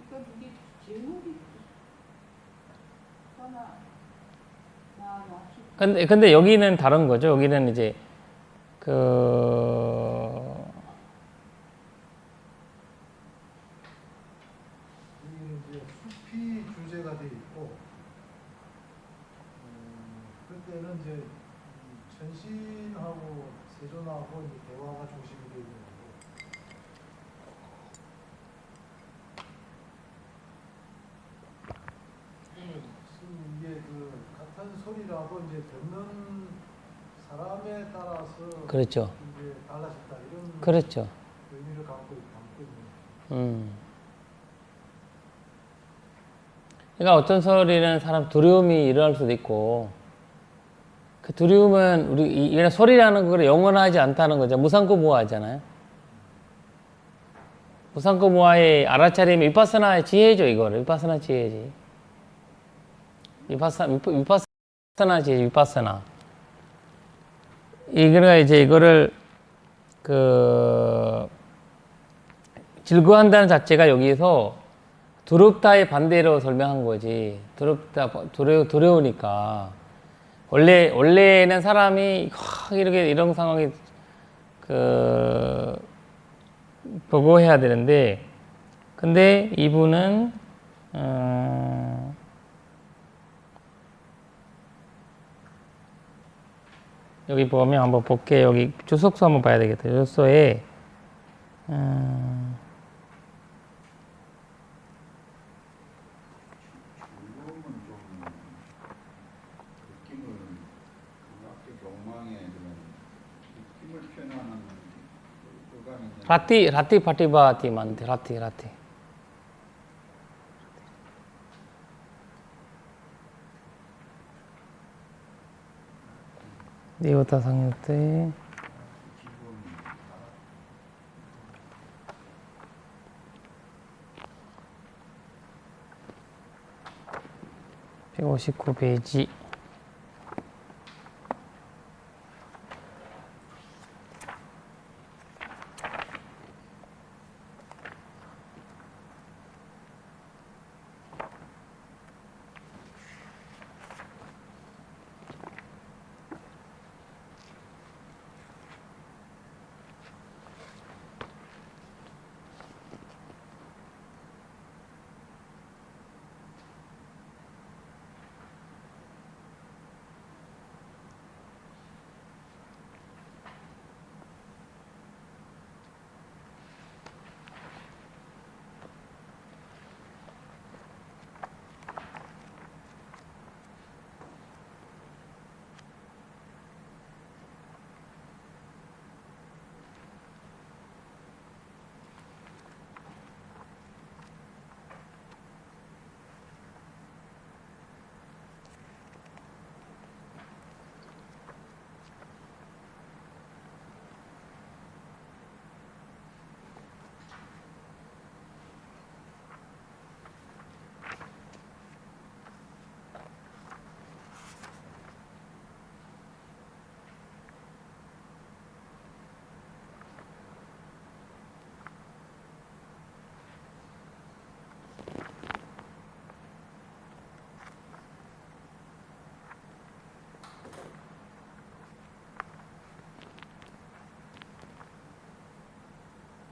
그러니까 이게 제목이 하나 근데 여기는 다른 거죠. 여기는 이제, 여기는 이제 숲이 주제가 돼 있고, 그때는 이제 이 천신하고 세존하고 이제 대화가 중심이 되어 있는 거고, 이게 그 같은 소리라도 이제 듣는 사람에 따라서 그렇죠. 이제 달라졌다 이런 그렇죠. 의미를 담고 있는. 그러니까 어떤 소리는 사람 두려움이 일어날 수도 있고, 그 두려움은 이런 소리라는 거를 영원하지 않다는 거죠. 무상고무화잖아요. 무상고무화의 알아차림이 위파사나의 지혜죠, 이거를. 위파사나 지혜지. 위파사나 지혜, 위파사나. 그러니까 이제 이거를, 즐거워한다는 자체가 여기서 두렵다의 반대로 설명한 거지. 두려우니까. 원래는 사람이 이렇게 이런 상황이 보고 해야 되는데, 근데 이분은 여기 보면 한번 볼게. 여기 주석서 한번 봐야 되겠다. 주석서에 라티 파티바티 만데 라티 니오타 상요때 159페이지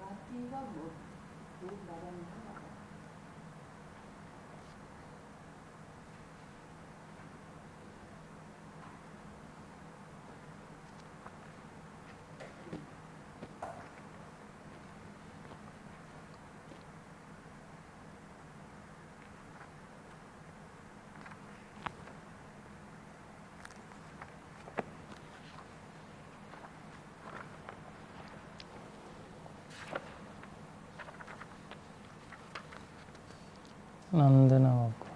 라티가 뭐 좋은 나라는 하나 봐. 난데 나왔고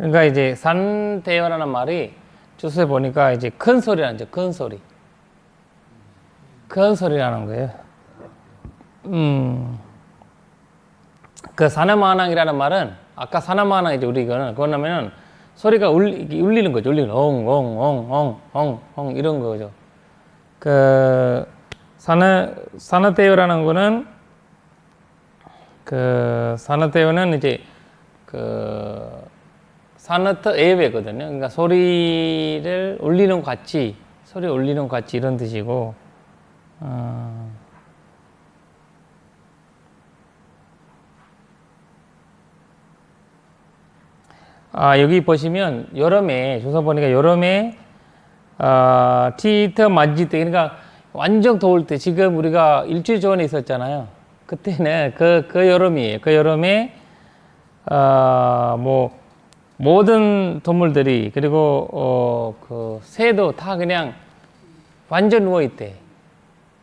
그러니까 이제 산대어라는 말이 주소에 보니까 이제 큰 소리라는 거죠. 큰 소리. 큰 소리라는 거예요. 그 사나마낭이라는 말은 아까 사나마낭 이제 우리 이거는 그거냐면은 소리가 울리는 거죠. 울리는 엉엉엉엉엉엉 이런 거죠. 그 사나테오라는 거는 그 사나테오는 이제 그 사나트 에베거든요. 그러니까 소리를 울리는 것 같이 소리 울리는 것 같이 이런 뜻이고. 여기 보시면 여름에 조사 보니까 여름에 티트 맞지 때 그러니까 완전 더울 때 지금 우리가 일주일 전에 있었잖아요. 그때는 그 여름이에요. 그 여름에 뭐 모든 동물들이 그리고 그 새도 다 그냥 완전 누워 있대.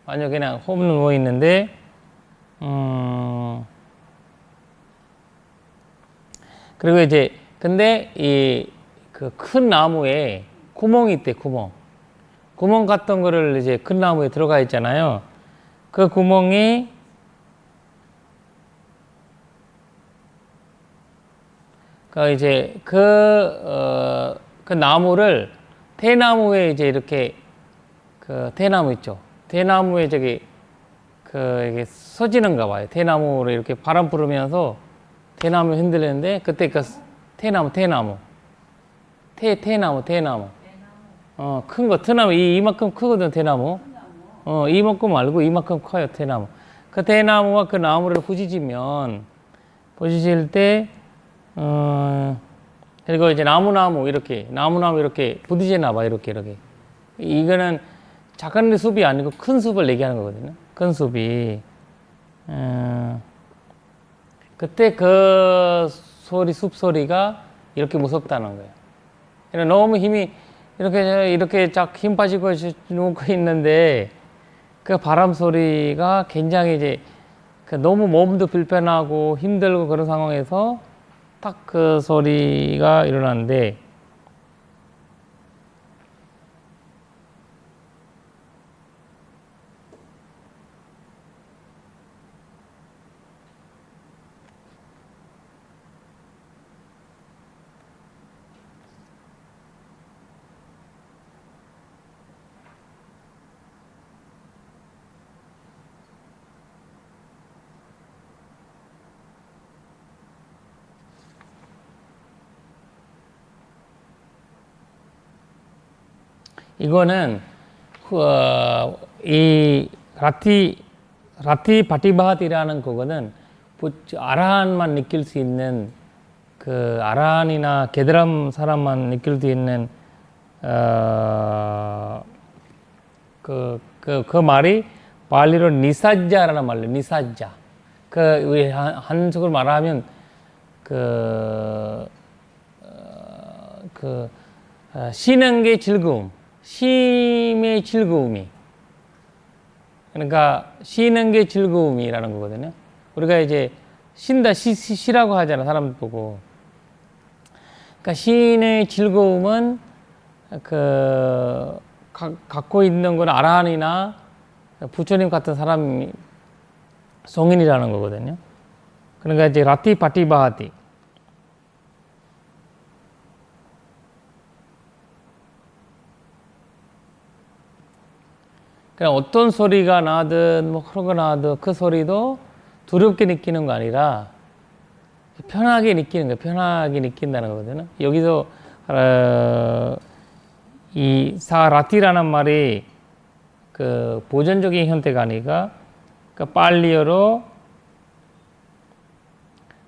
완전 그냥 홈 누워 있는데 그리고 이제 근데 이 그 큰 나무에 구멍이 있대. 구멍 같은 거를 이제 큰 나무에 들어가 있잖아요. 그 구멍이 그 이제 그 나무를 대나무에 이제 이렇게 그 대나무 있죠. 대나무에 저기 그 이게 서지는가 봐요. 대나무를 이렇게 바람 불으면서 대나무 흔들리는데 그때 그 대나무 큰 거 대나무 이만큼 크거든. 대나무 이만큼 말고 이만큼 커요. 대나무 그 대나무와 그 나무를 부딪힐 때 그리고 이제 나무 이렇게 부딪히나 봐. 이렇게 이거는 작은 숲이 아니고 큰 숲을 얘기하는 거거든요. 큰 숲이 그때 그 숲 소리가 이렇게 무섭다는 거예요. 그러니까 너무 힘이 이렇게 쫙 힘 빠지고 누워 있는데 그 바람 소리가 굉장히 이제 너무 몸도 불편하고 힘들고 그런 상황에서 딱 그 소리가 일어나는데 이거는 이 라티 바티바하티라는 그거는 아라한만 느낄 수 있는 그 아라한이나 게드람 사람만 느낄 수 있는 그 말이 발리로 니사자라는 말이에요. 니사자. 우리 한국을 말하면 쉬는 게 즐거움. 쉼의 즐거움이. 그러니까 쉬는 게 즐거움이라는 거거든요. 우리가 이제 쉰다, 쉬라고 하잖아, 사람들 보고. 그러니까 쉬는 즐거움은 갖고 있는 건 아라한이나 부처님 같은 사람이 성인이라는 거거든요. 그러니까 이제 라티 파티바하티. 그냥 어떤 소리가 나든 뭐 그런 거 나든 그 소리도 두렵게 느끼는 거 아니라 편하게 느끼는 거예요. 편하게 느낀다는 거거든요. 여기서 이 사라티라는 말이 그 보존적인 형태가 아니라 그 팔리어로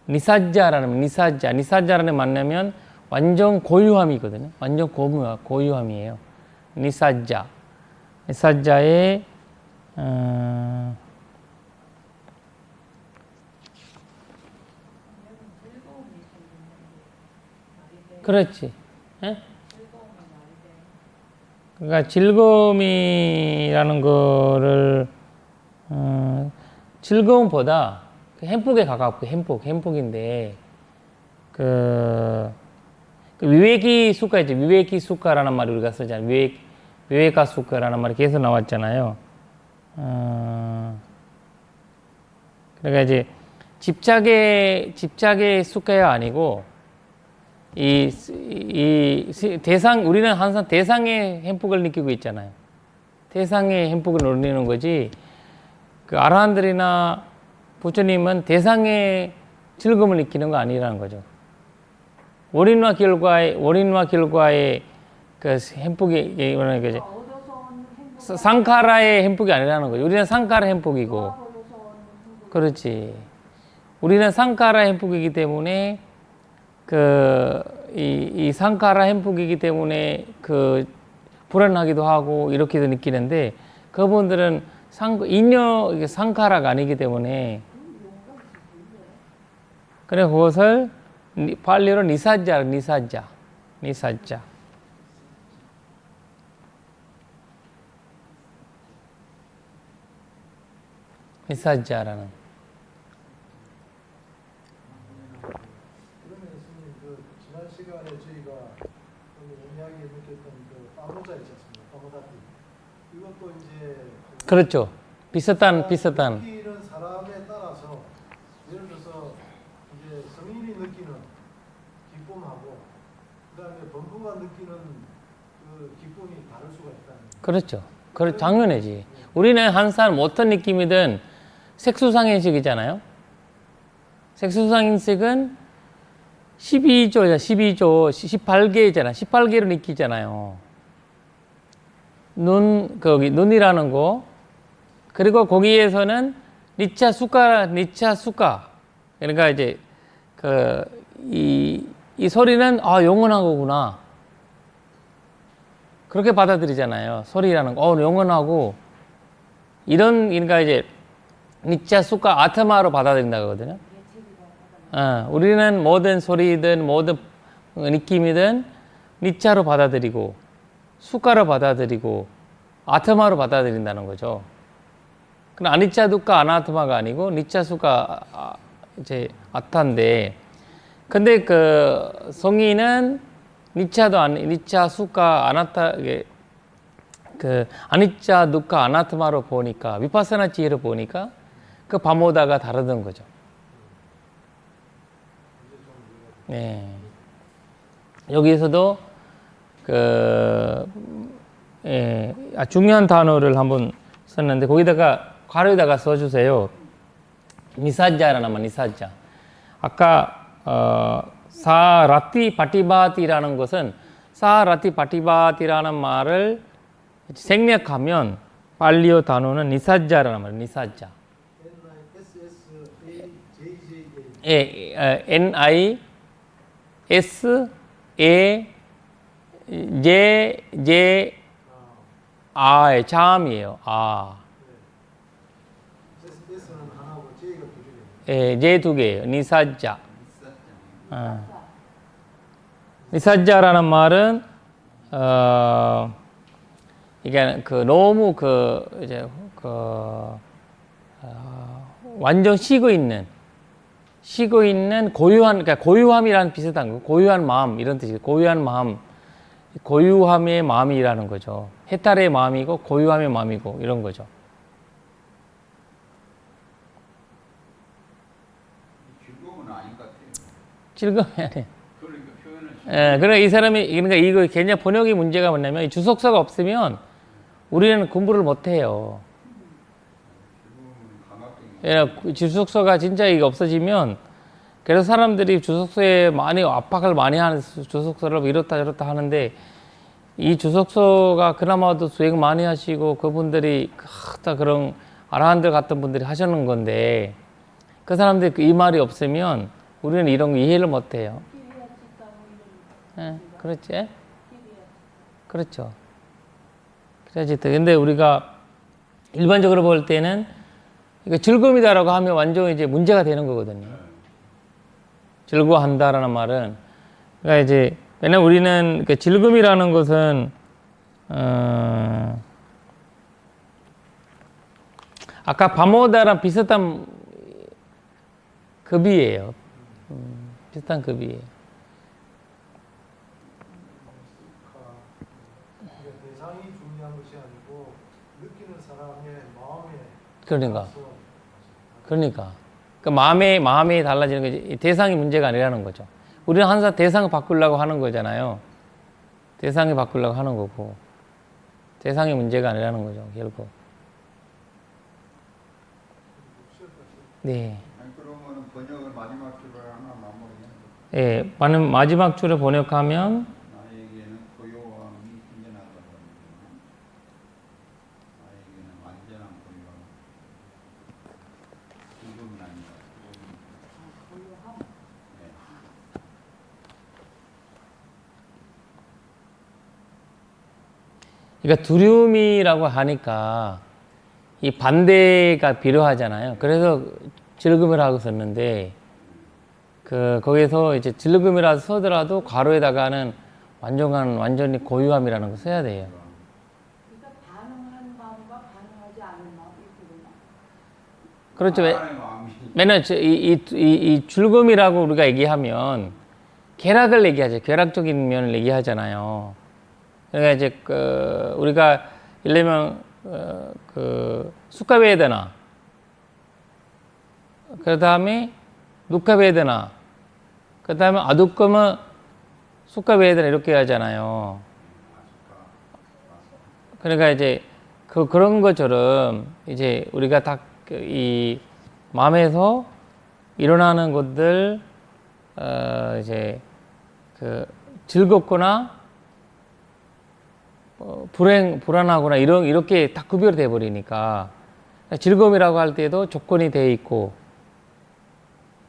니사자라는 만나면 완전 고유함이거든요. 완전 고유함이에요. 니사자의 그렇지. 에? 그러니까 즐거움이라는 거를 즐거움보다 행복에 가깝고 행복인데 그 위웨기 수가 있죠. 위웨기 수가라는 말을 우리가 쓰잖아요. 위웨가 수가라는 말이 계속 나왔잖아요. 그러니까 이제 집착의 수가가 아니고 우리는 항상 대상의 행복을 느끼고 있잖아요. 대상의 행복을 누리는 거지. 그 아라한들이나 부처님은 대상의 즐거움을 느끼는 거 아니라는 거죠. 원인과 결과의 그 행복이 이거는 거지. 상카라의 행복이 아니라는 거죠. 우리는 상카라 행복이고, 그렇지. 우리는 상카라 행복이기 때문에 이 상카라 행복이기 때문에 그 불안하기도 하고 이렇게도 느끼는데 그분들은 상카라가 아니기 때문에 그래 그것을 팔리로 니사자라는 그러면 스님 그 지난 시간에 저희가 이야기 느꼈던 그 파모자 있지 않습니까? 파모다티. 이것도 이제 그렇죠. 비슷한 느끼는 사람에 따라서 예를 들어서 이제 성인이 느끼는 기쁨하고 그다음에 범부가 느끼는 그 기쁨이 다를 수가 있다는 거예요. 그렇죠. 당연하지. 우리는 항상 어떤 느낌이든 색수상인식이잖아요. 색수상인식은 18개잖아. 18개로 느끼잖아요. 눈이라는 거. 그리고 거기에서는 니차 수가. 그러니까 이제 이 소리는 영원한 거구나. 그렇게 받아들이잖아요. 소리라는 거. 영원하고 그러니까 이제 니차 수가 아트마로 받아들인다고 하거든요. 우리는 모든 소리든 모든 느낌이든 니차로 받아들이고 수가로 받아들이고 아트마로 받아들인다는 거죠. 그럼 아니차 두카 아나트마가 아니고 니차 수가 이제 아타인데, 근데 그 성인은 니차 수가 아나타 그 아니차 두카 아나트마로 보니까 위파사나 지혜로 보니까 그 바모다가 다르던 거죠. 네. 여기에서도 중요한 단어를 한번 썼는데 거기다가 괄호에다가 써주세요. 니사자라는 말, 니사자. 아까 사라티 파티바티라는 것은 사라티 파티바티라는 말을 생략하면 팔리오 단어는 니사자라는 말, 니사자. NISAJA의 자음이에요. S는 하나고 J가 두 개예요. J 두 개예요. 니사자. 니사자라는 말은 이게 너무 완전 쉬고 있는 그러니까 고유함이라는 비슷한 거. 고유한 마음 이런 뜻이에요. 고유한 마음. 고유함의 마음이라는 거죠. 해탈의 마음이고 고유함의 마음이고 이런 거죠. 즐거움은 아닌 것 같아요. 즐거움이 아니에요. 그러니까 표현을 그러니까 이 사람이 그러니까 이거 개념 번역의 문제가 뭐냐면 이 주석사가 없으면 우리는 공부를 못 해요. 주석서가 진짜 이게 없어지면 그래서 사람들이 주석서에 많이 압박을 많이 하는 주석서를 이렇다 저렇다 하는데 이 주석서가 그나마도 수행 많이 하시고 그분들이 다 그런 아라한들 같은 분들이 하시는 건데 그 사람들이 이 말이 없으면 우리는 이런 거 이해를 못 해요. 그렇지? 그렇죠. 그래야지. 근데 우리가 일반적으로 볼 때는 이거 즐거움이다라고 하면 완전 이제 문제가 되는 거거든요. 즐거워한다라는 말은 그러니까 이제 왜냐면 우리는 그 즐거움이라는 것은 아까 바모다랑 비슷한 급이에요. 비슷한 급이에요. 대상이 중요한 것이 아니고 느끼는 사람의 마음에 그러니까. 따라서 그러니까. 그 마음이 달라지는 거지. 대상이 문제가 아니라는 거죠. 우리는 항상 대상을 바꾸려고 하는 거잖아요. 대상을 바꾸려고 하는 거고. 대상이 문제가 아니라는 거죠, 결국. 네. 아니, 그러면 번역을 마지막 줄을 하나 마무리해야 예, 마지막 줄을 번역하면, 나에게는 고요함이 생겨나다고 합니다. 나에게는 완전한 고요함. 지금은 아니다. 고요함. 네. 그러니까 두려움이라고 하니까 이 반대가 필요하잖아요. 그래서 즐금을 하고 썼는데, 거기서 이제 즐금이라도 써더라도 괄호에다가는 완전히 고유함이라는 거 써야 돼요. 그러니까 반응하는 마음과 반응하지 않는 마음 이렇게 되나? 그렇죠. 사람의 마음이 맨날 이 즐금이라고 우리가 얘기하면 쾌락을 얘기하죠. 쾌락적인 면을 얘기하잖아요. 그러니까 이제 우리가 예를 들면 수카베드나 그 다음에 누카베드나 그 다음에 아두꺼면 수카베드나 이렇게 하잖아요. 그러니까 이제 그런 것처럼 이제 우리가 딱 이 마음에서 일어나는 것들 이제 즐겁거나 불안하거나 이렇게 딱 구별이 돼 버리니까 즐거움이라고 할 때도 조건이 돼 있고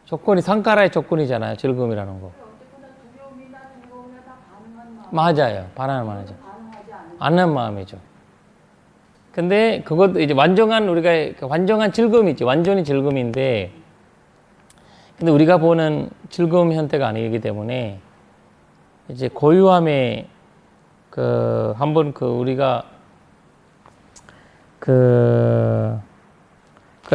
조건이 상가라의 조건이잖아요. 즐거움이라는 거. 어쨌거나 두려움이나 즐거움이나 다 반응하는 마음. 맞아요. 반하는 마음이죠. 반응하지 않는 마음이죠. 근데 그것도 이제 우리가 완전한 즐거움이지. 완전히 즐거움인데 근데 우리가 보는 즐거움 형태가 아니기 때문에 이제 고유함의 한번 우리가 그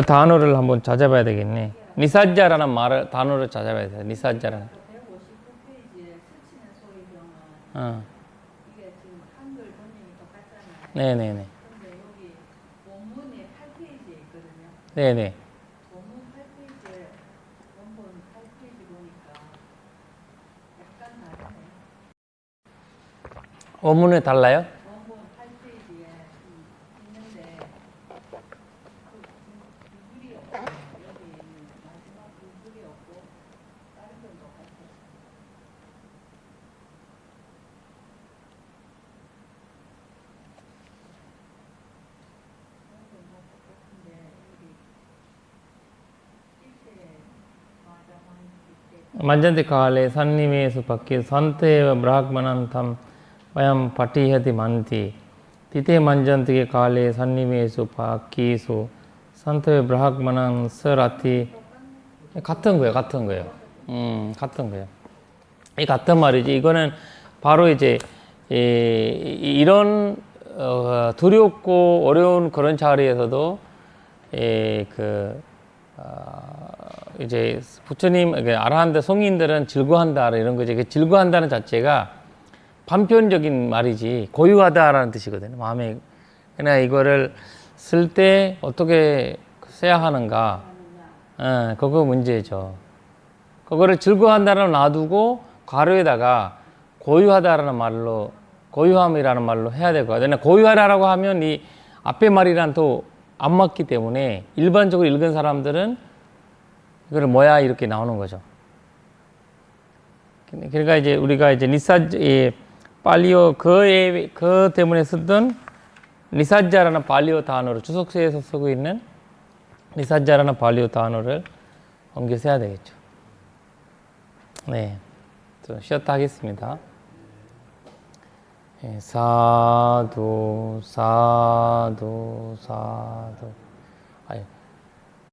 단어를 한번 찾아봐야 되겠네. 니사자라는 단어를 찾아봐야 돼. 니사자라는. 159페이지에 스치는 소리 그러면 이게 지금 한글 번역이 똑같잖아요. 네네네. 근데 여기 원문이 8페이지에 있거든요. 네네. 원문 8페이지에 원본 8페이지 보니까 약간 다르네요. 원문에 달라요? 원본 8페이지에 있는데 비글이 없고 여기 있는 마지막 비글이 없고 다른 건 똑같아요. 만잔데 කාලේ සන්නිවේසු පක්ඛේ සන්තේව බ්‍රාහ්මණන්තම් වයම් පටිහති මන්ති තිතේ මංජන්තිගේ කාලේ සන්නිවේසු පක්ඛීසු සන්තේව 브라හ්මණං 서라티 같은 거예요. 같은 거예요. 이 같은 말이지. 이거는 바로 이제 이런 두렵고 어려운 그런 자리에서도 이제 부처님, 아라한테 성인들은 즐거워한다 이런 거지. 즐거워한다는 자체가 반편적인 말이지 고유하다라는 뜻이거든요. 마음에. 그러나 이거를 쓸 때 어떻게 써야 하는가? 그거 문제죠. 그거를 즐거워한다는 놔두고 괄호에다가 고유하다라는 말로 고유함이라는 말로 해야 될 것 같아요. 고유하다라고 하면 이 앞에 말이랑 또 안 맞기 때문에 일반적으로 읽은 사람들은 이거를 뭐야 이렇게 나오는 거죠. 그러니까 이제 우리가 이제 팔리오 그 때문에 쓰던 니사자라는 팔리오 단어를 주석서에서 쓰고 있는 니사자라는 팔리오 단어를 옮겨서 해야 되겠죠. 네, 좀 쉬었다 하겠습니다. 네, 사두. 아유.